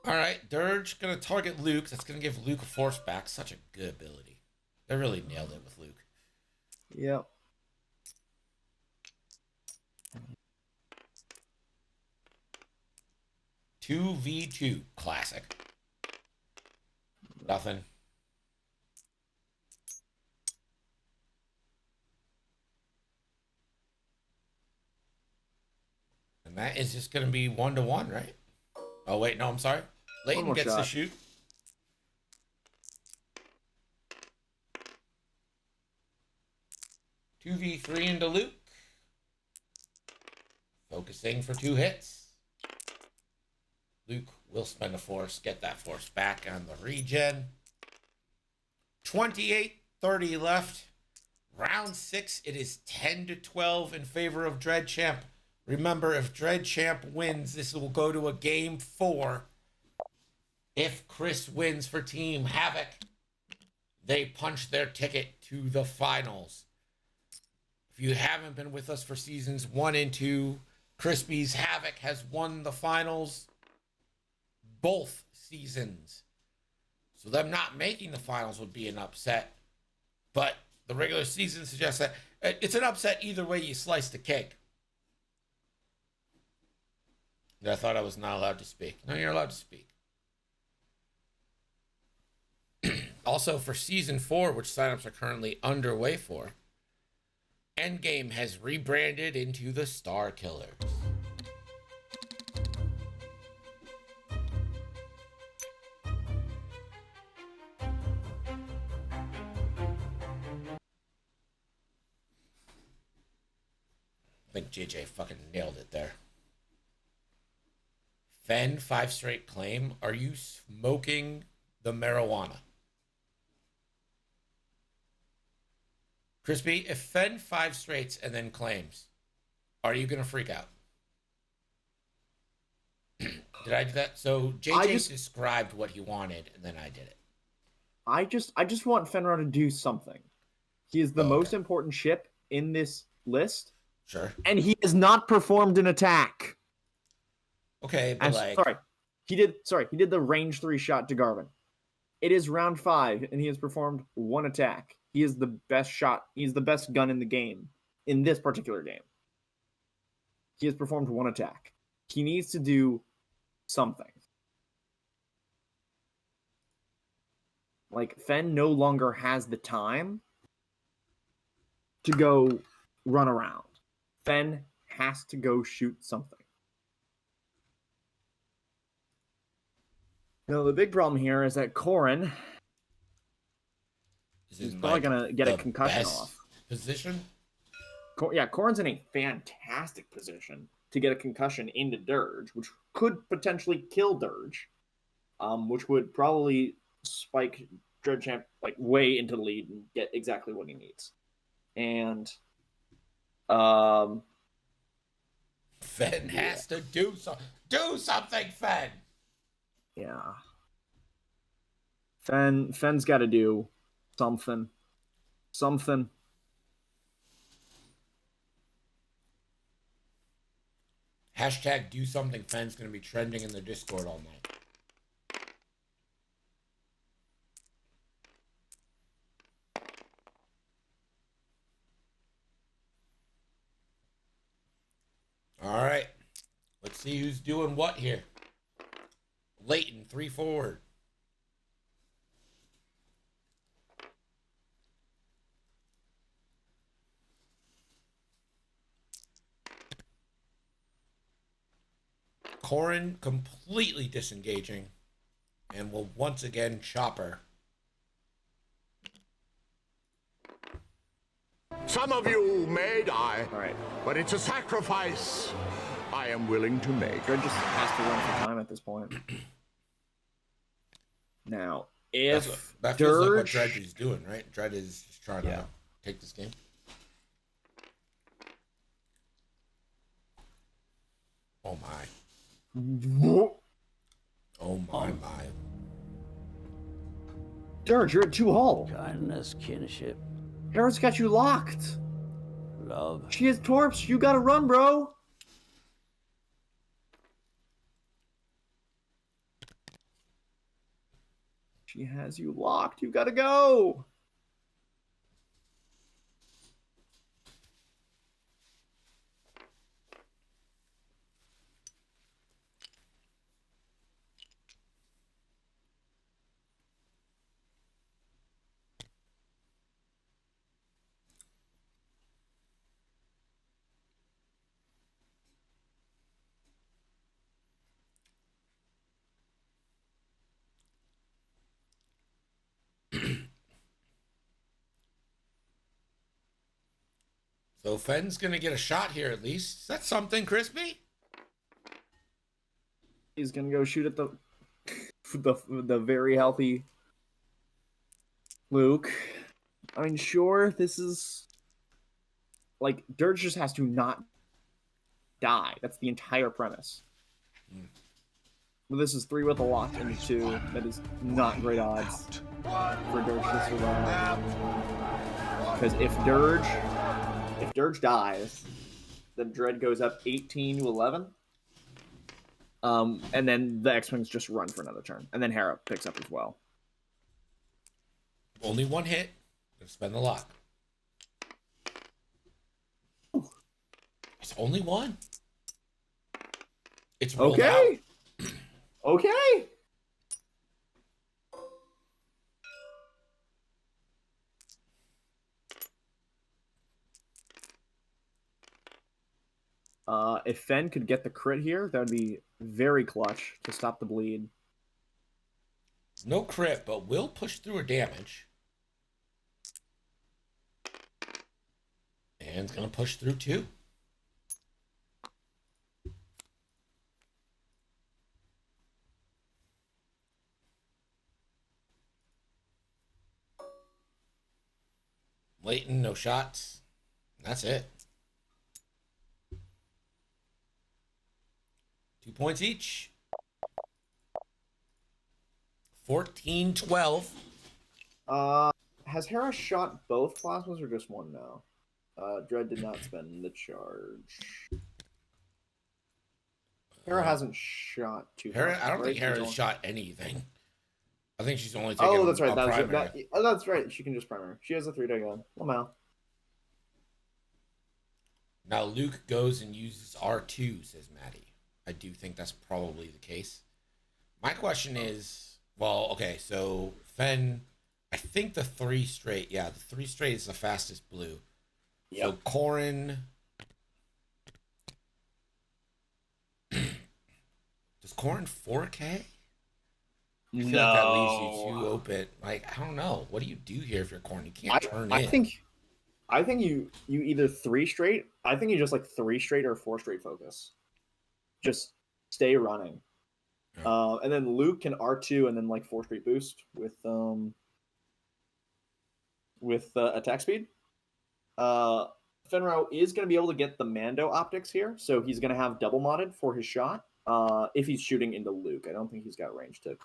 All right, Dirge gonna target Luke. That's gonna give Luke a force back. Such a good ability. They really nailed it with Luke. Yep. Two v2 classic. Nothing. And that is just going to be 1-1, right? Oh, wait, no, I'm sorry. Leighton gets shot. to shoot. 2v3 into Luke. Focusing for 2 hits. Luke will spend a force, get that force back on the regen. 28:30 left. Round 6, it is 10-12 in favor of Dread Champ. Remember, if Dread Champ wins, this will go to a game 4. If Chris wins for Team Havoc, they punch their ticket to the finals. If you haven't been with us for seasons 1 and 2, Crispy's Havoc has won the finals both seasons. So them not making the finals would be an upset. But the regular season suggests that it's an upset either way you slice the cake. I thought I was not allowed to speak. No, you're allowed to speak. Also, for Season 4, which signups are currently underway for, Endgame has rebranded into the Star Killers. I think JJ fucking nailed it there. Fen, 5 straight claim. Are you smoking the marijuana? Crispy, if Fen 5 straights and then claims, are you going to freak out? Did I do that? So JJ described what he wanted, and then I did it. I just want Fenrir to do something. He is the most important ship in this list. Sure. And he has not performed an attack. Okay, but he did the range 3 shot to Garvin. It is round 5, and he has performed 1 attack. He is the best shot. He's the best gun in the game, in this particular game. He has performed 1 attack. He needs to do something. Like, Fen no longer has the time to go run around. Fen has to go shoot something. Now, the big problem here is that Corrin is probably going to get a concussion off. Position? Corrin's in a fantastic position to get a concussion into Dirge, which could potentially kill Dirge, which would probably spike Dread Champ like way into the lead and get exactly what he needs. And Fen has to do something, Fen. Yeah. Fen's got to do something. Something. Hashtag do something Fen's going to be trending in the Discord all night. All right. Let's see who's doing what here. Leighton, 3 forward. Corrin completely disengaging and will once again chopper. Some of you may die, All right. but it's a sacrifice I am willing to make. Dread just has to run for time at this point. Now, if that feels like what Dredge is doing, right? Dredge is just trying to take this game. Oh my. Oh my. Dirge, you're at 2 hull. Kindness, kinship, Harris got you locked. love. She has torps. You gotta run, bro. She has you locked. You gotta go. So Fenn's gonna get a shot here at least. That's something, Crispy. He's gonna go shoot at the very healthy Luke. I mean, sure, this is like Dirge just has to not die. That's the entire premise. But this is 3 with a lock into 2. That is not great odds for Dirge to survive. Because if Dirge dies, then Dread goes up 18 to 11. And then the X-Wings just run for another turn. And then Hera picks up as well. Only one hit. Gonna spend the lock. It's only one. It's rolled okay. out. Okay. If Fenn could get the crit here, that would be very clutch to stop the bleed. No crit, but will push through her damage. And it's going to push through too. Leighton, no shots. That's it. 2 points each. 14-12. Has Hera shot both plasmas or just one now? Dread did not spend the charge. Hera hasn't shot 2 Hera, plasmas, I don't right? think Hera's She's only- shot anything. I think she's only taken Oh, that's right. a primary. That's right. She can just primary. She has a 3-day gun. Lamau. Now Luke goes and uses R2, says Maddie. I do think that's probably the case. My question is, well, okay, so Fenn, I think the 3 straight, the 3 straight is the fastest blue. Yep. So Corrin, does Corrin 4K? I feel like that leaves you too open. Like, I don't know. What do you do here if you're Corrin? You can't turn in. I think you either 3 straight. I think you just like 3 straight or 4 straight focus. Just stay running. Yeah. And then Luke can R2 and then like 4 straight boost with attack speed. Fenro is going to be able to get the Mando optics here, so he's going to have double modded for his shot. If he's shooting into Luke, I don't think he's got range to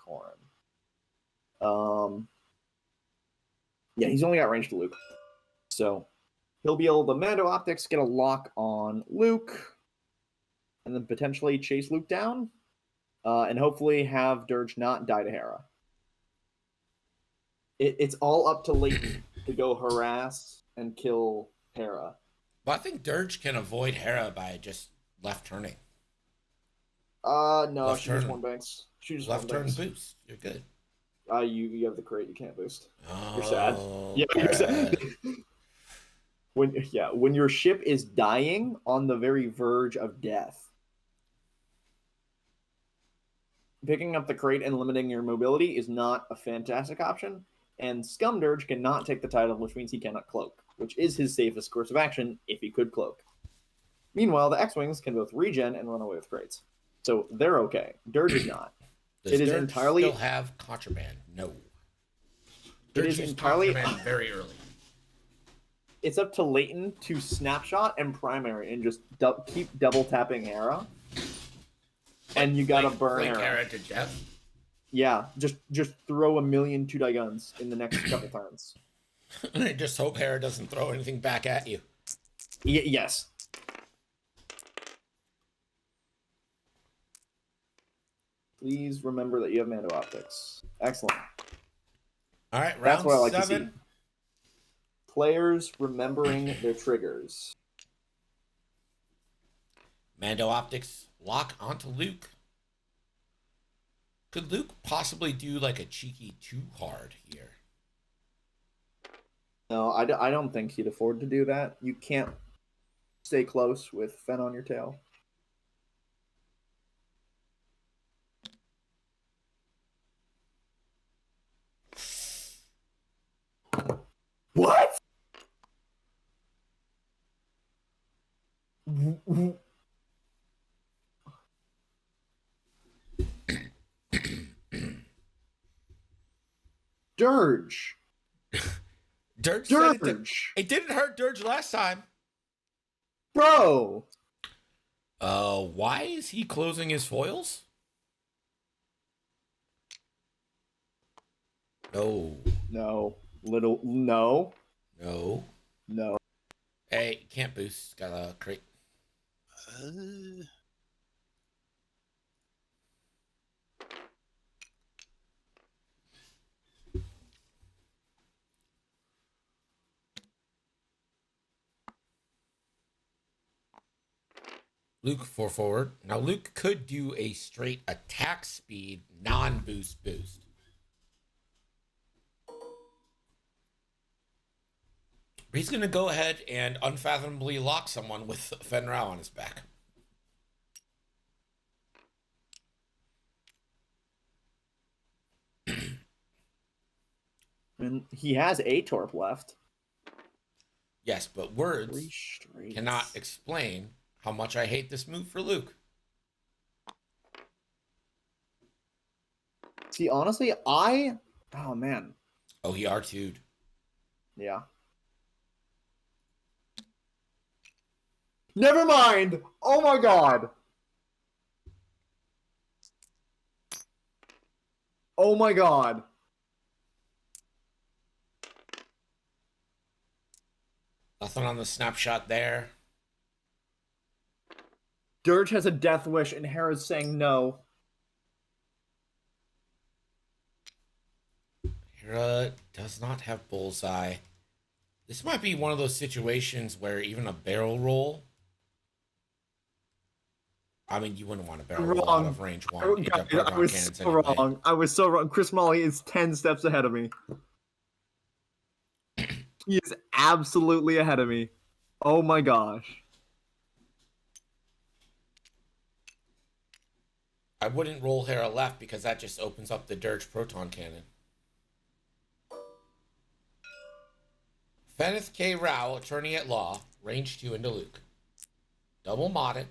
Corrin. Yeah, he's only got range to Luke, so he'll be able to Mando optics, get a lock on Luke, and then potentially chase Luke down, and hopefully have Dirge not die to Hera. It's all up to Leighton to go harass and kill Hera. But I think Dirge can avoid Hera by just left turning. No, left she turn. just one banks. She just left one turn banks. boost. You're good. You have the crate. You can't boost. Oh, you're sad. Yeah, you're sad. When your ship is dying on the very verge of death, picking up the crate and limiting your mobility is not a fantastic option. And Scumdirge cannot take the title, which means he cannot cloak, which is his safest course of action if he could cloak. Meanwhile, the X-Wings can both regen and run away with crates. So they're okay. Dirge is not. Does Dirge entirely still have contraband? No. Dirge it is entirely very early. It's up to Leighton to snapshot and primary and just keep double tapping Hera. And you gotta burn Hera to death. Yeah, just throw 1,000,000 2-die guns in the next couple turns. And I just hope Hera doesn't throw anything back at you. Yes. Please remember that you have Mando optics. Excellent. All right, round That's what I like 7. to see. Players remembering their triggers. Mando optics lock onto Luke. Could Luke possibly do like a cheeky 2 hard here? No, I don't think he'd afford to do that. You can't stay close with Fenn on your tail. What? Dirge. Dirge said Dirge. it didn't hurt Dirge last time. Bro. Why is he closing his foils? No. No. No. No. No. Hey, can't boost. Got a crate. Luke 4 forward. Now Luke could do a straight attack speed non-boost boost. He's going to go ahead and unfathomably lock someone with Fenrau on his back. And he has a Torp left. Yes, but words cannot explain how much I hate this move for Luke. See, honestly, oh man. Oh, he R2'd. Yeah. Never mind. Oh my god. Oh my god. Nothing on the snapshot there. Dirge has a death wish and Hera's saying no. Hera does not have bullseye. This might be one of those situations where even a barrel roll. I mean, you wouldn't want a barrel roll out of range one. I was so wrong. I was so wrong. Chris Molly is 10 steps ahead of me. He is absolutely ahead of me. Oh my gosh. I wouldn't roll Hera left because that just opens up the Dirge proton cannon. Feneth K. Rao, attorney at law, range 2 into Luke. Double mod it.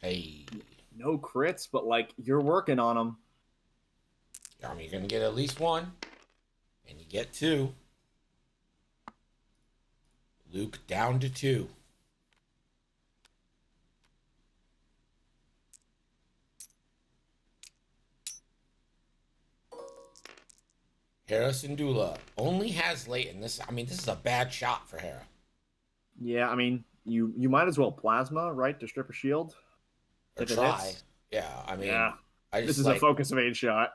Hey. No crits, but like you're working on them. I mean, you're going to get at least one. And you get 2. Luke down to 2. Hera Syndulla only has Leighton. This is a bad shot for Hera. Yeah, I mean, you might as well plasma, right, to strip a shield. Or try. Yeah, I mean, yeah. I just this is a focus of 8 shot.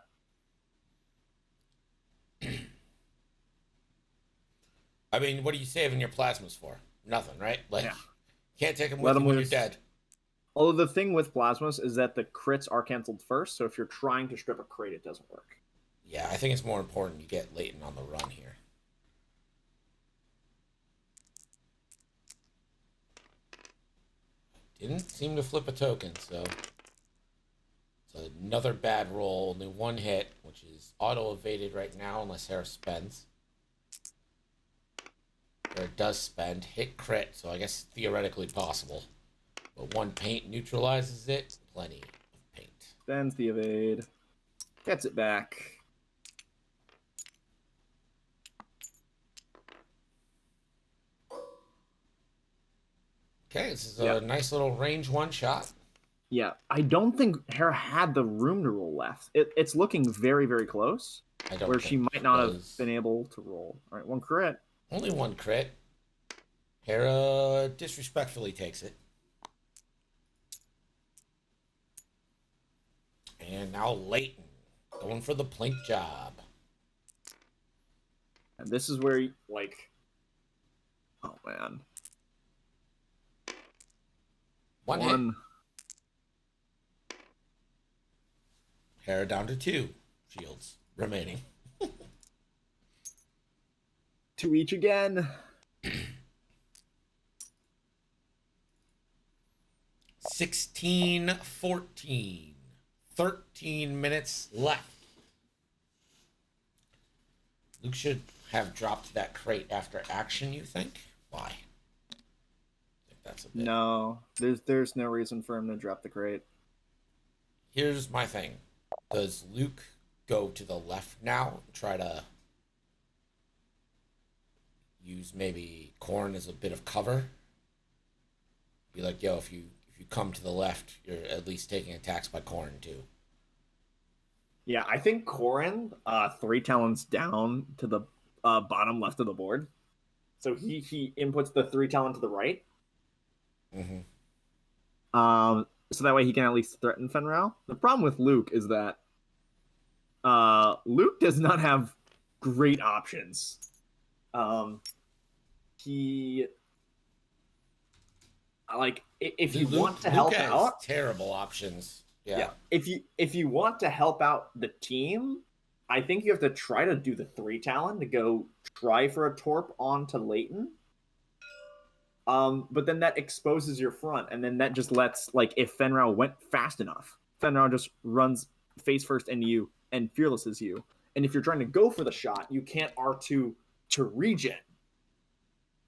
I mean, what are you saving your plasmas for? Nothing, right? Like, yeah. Can't take them with you when you're dead. Although the thing with plasmas is that the crits are canceled first, so if you're trying to strip a crate, it doesn't work. Yeah, I think it's more important you get Leighton on the run here. Didn't seem to flip a token, so it's another bad roll. Only one hit, which is auto-evaded right now unless Hera spends. Hera does spend. Hit crit, so I guess theoretically possible. But one paint neutralizes it. Plenty of paint. Spends the evade. Gets it back. Okay, this is a nice little range one shot. Yeah, I don't think Hera had the room to roll left. It's looking very, very close. Where she might not have been able to roll. All right, one crit. Only one crit. Hera disrespectfully takes it. And now Leighton going for the plink job. And this is where, like... Oh, man. One hit. Hera down to 2 shields remaining. 2 each again. 16-14. 13 minutes left. Luke should have dropped that crate after action, you think? Why? I think that's a bit... No, there's no reason for him to drop the crate. Here's my thing. Does Luke go to the left now and try to use maybe Corn as a bit of cover? Be like, yo, if you come to the left, you're at least taking attacks by Corn too. Yeah, I think Corrin, 3 talents down to the bottom left of the board. So he inputs the 3 talent to the right. Mm-hmm. So that way he can at least threaten Fenrau. The problem with Luke is that Luke does not have great options. He like if you want to help out, terrible options. Yeah. If you want to help out the team, I think you have to try to do the 3 talent to go try for a torp onto Leighton. But then that exposes your front, and then that just lets, like, if Fenrau went fast enough, Fenrau just runs face first into you and fearlesses you. And if you're trying to go for the shot, you can't R2 to regen,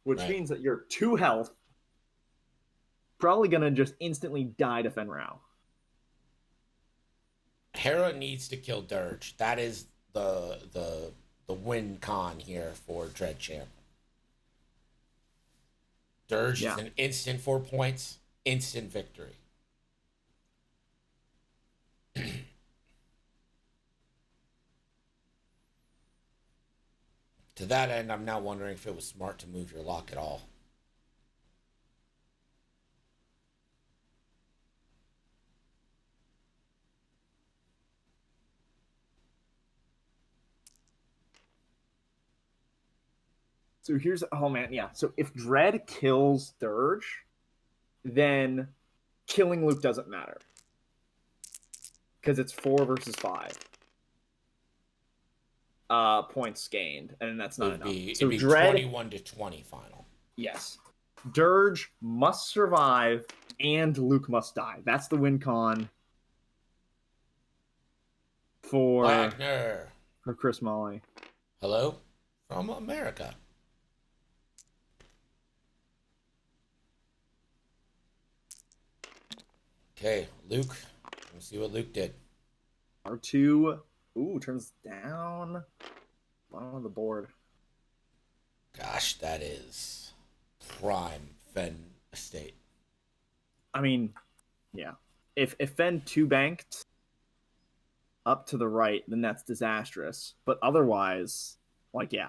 which means that your 2 health probably gonna just instantly die to Fenrau. Hera needs to kill Dirge. That is the win con here for Dread Champ. Dirge is an instant 4 points, instant victory. To that end, I'm now wondering if it was smart to move your lock at all. So here's, oh man, yeah. So if Dread kills Dirge, then killing Luke doesn't matter. Because it's 4 versus 5. Points gained, and that's not enough. It'd be Dread 21-20 final. Yes. Dirge must survive, and Luke must die. That's the win con for Wagner. For Chris Molly. Hello from America. Okay, Luke. Let's see what Luke did. R2. Ooh, turns down. Bottom of the board. Gosh, that is prime Fen estate. I mean, yeah. If Fen 2-banked up to the right, then that's disastrous. But otherwise, like, yeah.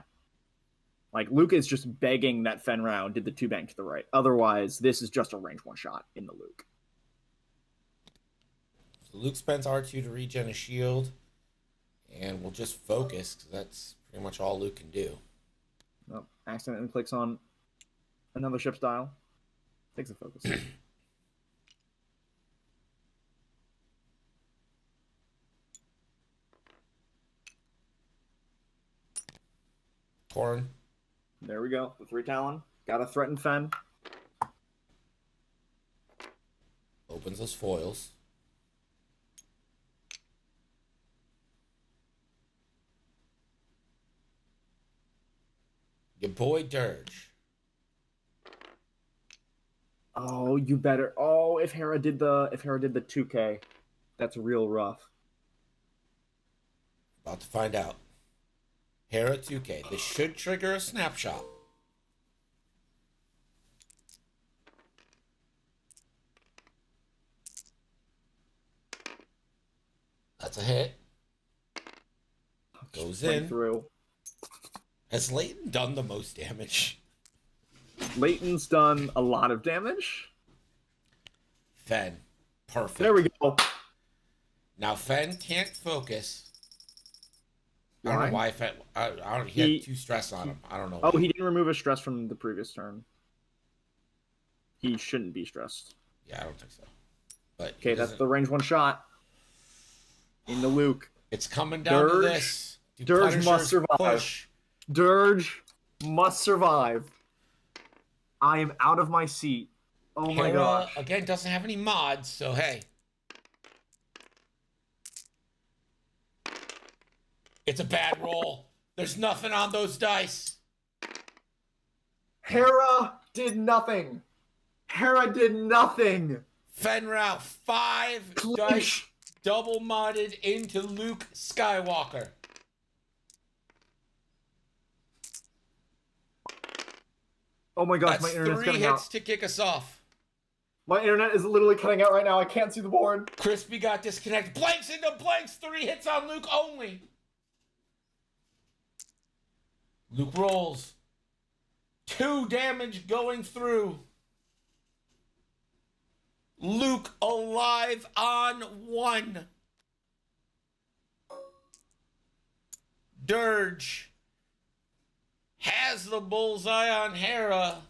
Like, Luke is just begging that Fenrau did the 2-bank to the right. Otherwise, this is just a range 1 shot in the Luke. So Luke spends R2 to regen a shield, and we'll just focus, because that's pretty much all Luke can do. Nope. Accidentally clicks on another ship style. Takes a focus. Corn. There we go. The 3 Talon. Got to threaten Fen. Opens those foils. Your boy Dirge. Oh, you better. Oh, if Hera did the 2K, that's real rough. About to find out. Hera 2K. This should trigger a snapshot. That's a hit. Goes in. Through. Has Leighton done the most damage? Leighton's done a lot of damage. Fen. Perfect. There we go. Now Fen can't focus. I don't know why Fen... He had 2 stress on him. I don't know Oh, why. he didn't remove a stress from the previous turn. He shouldn't be stressed. Yeah, I don't think so. But okay, that's the range 1 shot. In the Luke. It's coming down to this. Dirge must survive. Push? Dirge must survive. I am out of my seat. Oh my gosh. Again, doesn't have any mods, so hey. It's a bad roll. There's nothing on those dice. Hera did nothing. Hera did nothing. Fenrau, 5 dice double modded into Luke Skywalker. Oh my gosh, That's my internet's 3 cutting hits out. to kick us off. My internet is literally cutting out right now. I can't see the board. Crispy got disconnected. Blanks into blanks. 3 hits on Luke only. Luke rolls. 2 damage going through. Luke alive on 1. Dirge has the bullseye on Hera.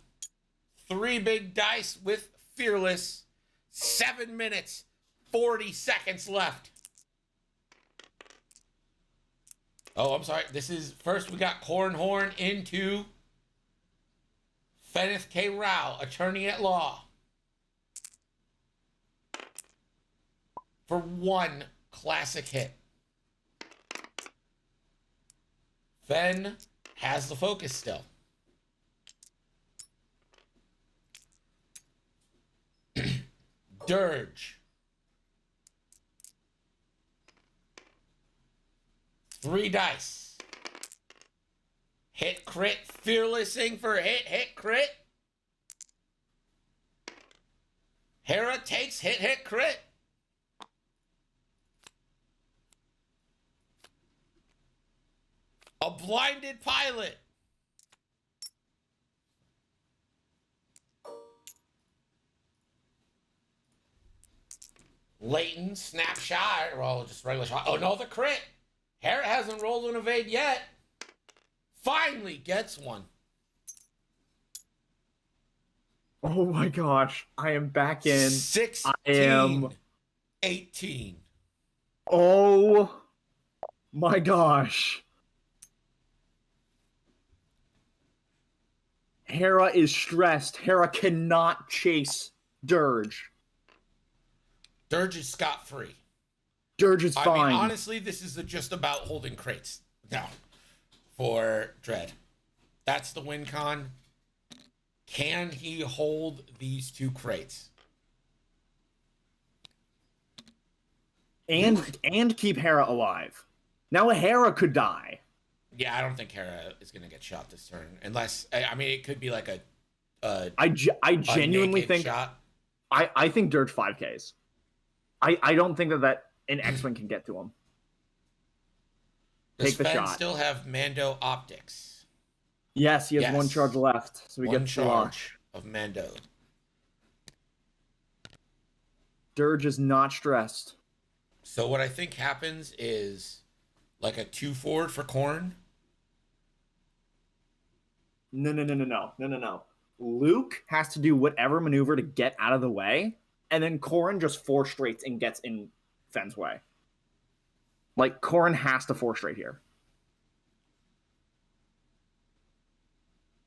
3 big dice with Fearless. 7 minutes, 40 seconds left. Oh, I'm sorry. This is first we got Cornhorn into Feneth K. Rao, attorney at law. For 1 classic hit. Fen has the focus still. Dirge. 3 dice. Hit, crit, fearlessing for hit, crit. Hera takes hit, crit. A blinded pilot. Leighton, snapshot. Well, just regular shot. Oh, no, the crit. Hera hasn't rolled an evade yet. Finally gets one. Oh my gosh. I am back in. 16. I am 18. Oh my gosh. Hera is stressed. Hera cannot chase Dirge. Dirge is scot-free. Dirge is fine. I mean, honestly, this is just about holding crates now for Dread. That's the win con. Can he hold these 2 crates? And keep Hera alive. Now Hera could die. Yeah, I don't think Hera is going to get shot this turn. Unless, I mean, it could be like I genuinely think shot. I think Dirge 5Ks. I don't think that an X-Wing can get to him. Does Take the Fen shot. still have Mando optics? Yes, he has 1 charge left, so we One get to launch. of Mando. Dirge is not stressed. So what I think happens is like a 2 forward for Corn. No. Luke has to do whatever maneuver to get out of the way, and then Corrin just 4 straights and gets in Fen's way. Like, Corrin has to 4 straight here.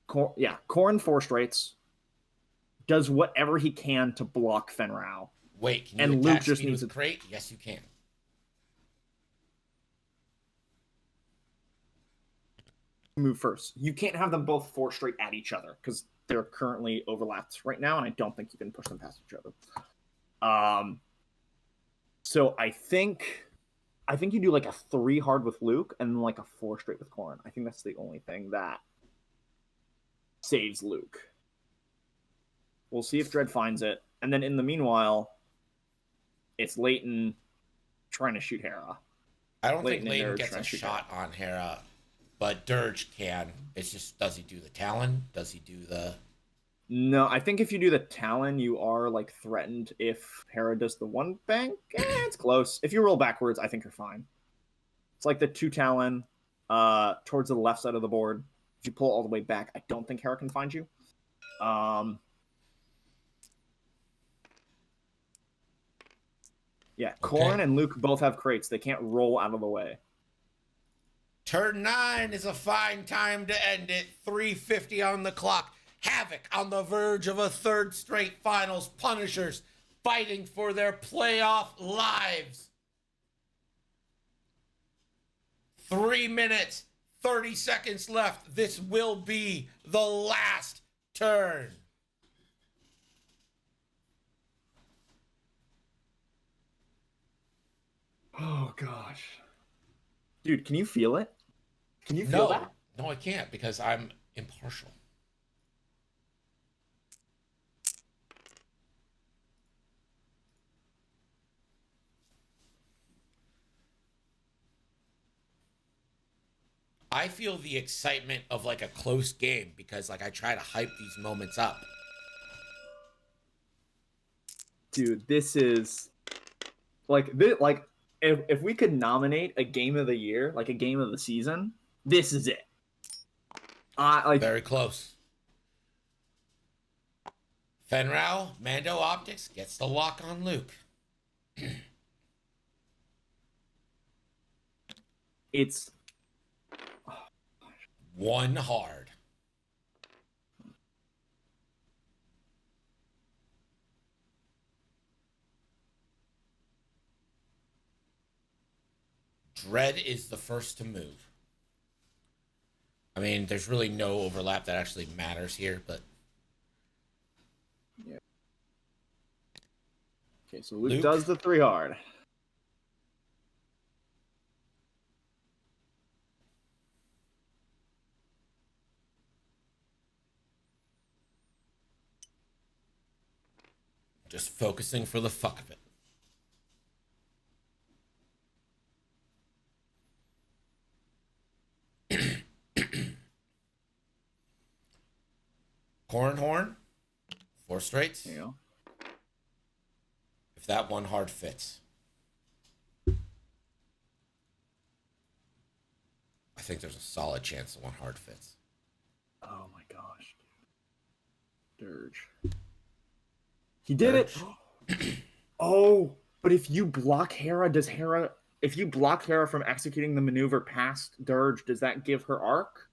Corrin 4 straights, does whatever he can to block Fen Rao. Wait, can you and attach Luke just speed needs with to crate? Yes, you can. move first. You can't have them both 4 straight at each other because they're currently overlapped right now, and I don't think you can push them past each other. So I think you do like a 3 hard with Luke and then like a 4 straight with Corrin. I think that's the only thing that saves Luke. We'll see if Dredd finds it, and then in the meanwhile, it's Leighton trying to shoot Hera. I don't Leighton think and Leighton Dirge gets trying a to shoot shot on Hera, but Dirge can. It's just, does he do the Talon? Does he do the... No, I think if you do the Talon, you are like threatened if Hera does the 1 bank. It's close. If you roll backwards, I think you're fine. It's like the 2 Talon towards the left side of the board. If you pull all the way back, I don't think Hera can find you. Yeah, Corrin and Luke both have crates. They can't roll out of the way. Turn 9 is a fine time to end it. 3:50 on the clock. Havoc on the verge of a 3rd straight finals. Punishers fighting for their playoff lives. 3 minutes, 30 seconds left. This will be the last turn. Oh gosh. Dude, can you feel it? Can you feel that? No, I can't because I'm impartial. I feel the excitement of like a close game because like I try to hype these moments up. Dude, this is like this, like if we could nominate a game of the year, like a game of the season, this is it. Very close. Fenrau, Mando Optics gets the lock on Luke. It's one hard. Dread is the first to move. I mean, there's really no overlap that actually matters here, but yeah. Okay, so Luke does the 3 hard. just focusing for the fuck of it. Horn, 4 straights. Yeah. If that one hard fits. I think there's a solid chance the one hard fits. Oh my gosh. Dirge. He did it. Oh, but if you block Hera, if you block Hera from executing the maneuver past Dirge, does that give her arc?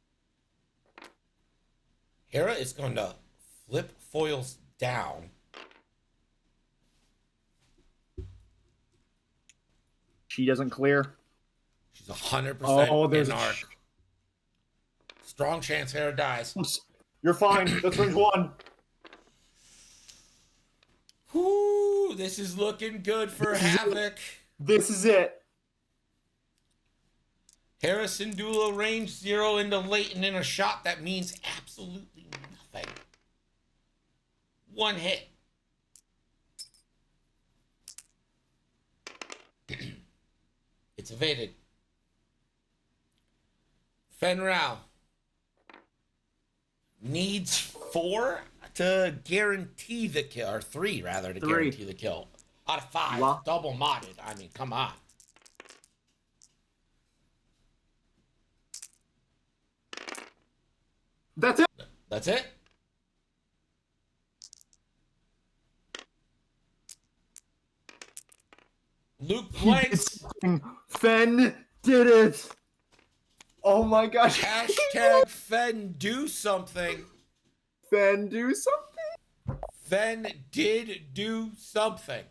Hera is going to flip foils down. She doesn't clear. She's 100% there's in arc. Strong chance Hera dies. You're fine. That's ring 1. Whoo, this is looking good for Havoc. This is it. Hera Syndulla range 0 into Leighton in a shot that means absolutely nothing. 1 hit. It's evaded. Fenrau needs 4 to guarantee the kill, or 3 rather to guarantee the kill. Out of 5, double modded. I mean, come on. That's it. That's it. Luke blanks. Fen did it. Oh my gosh. Hashtag Fen do something. Fen do something? Fen did do something.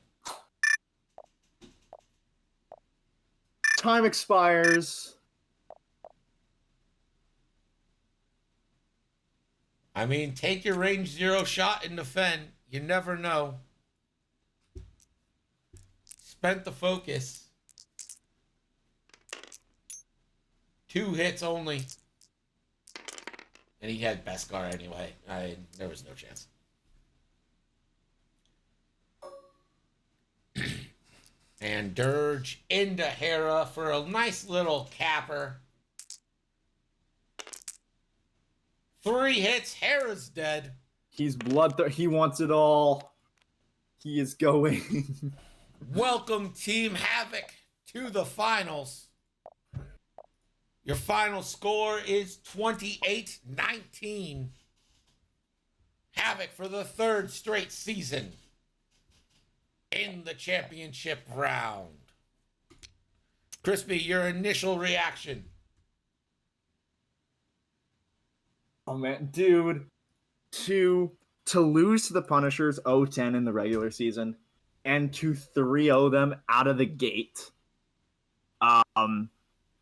Time expires. I mean, take your range 0 shot into Fen. You never know. Spent the focus. 2 hits only. And he had Beskar anyway. There was no chance. And Dirge into Hera for a nice little capper. 3 hits, Hera's dead. He's he wants it all. He is going. Welcome, Team Havoc, to the finals. Your final score is 28-19. Havoc for the 3rd straight season in the championship round. Crispy, your initial reaction. Oh man, dude, to lose to the Punishers 0-10 in the regular season and to 3-0 them out of the gate,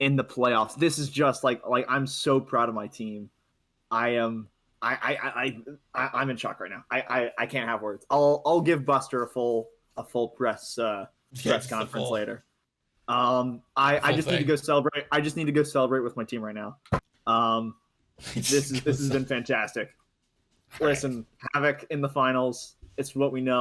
in the playoffs. This is just like I'm so proud of my team. I'm in shock right now. I can't have words. I'll give Buster a full press conference later. I just need to go celebrate. I just need to go celebrate with my team right now. This has been fantastic. Listen, Havoc in the finals. It's what we know.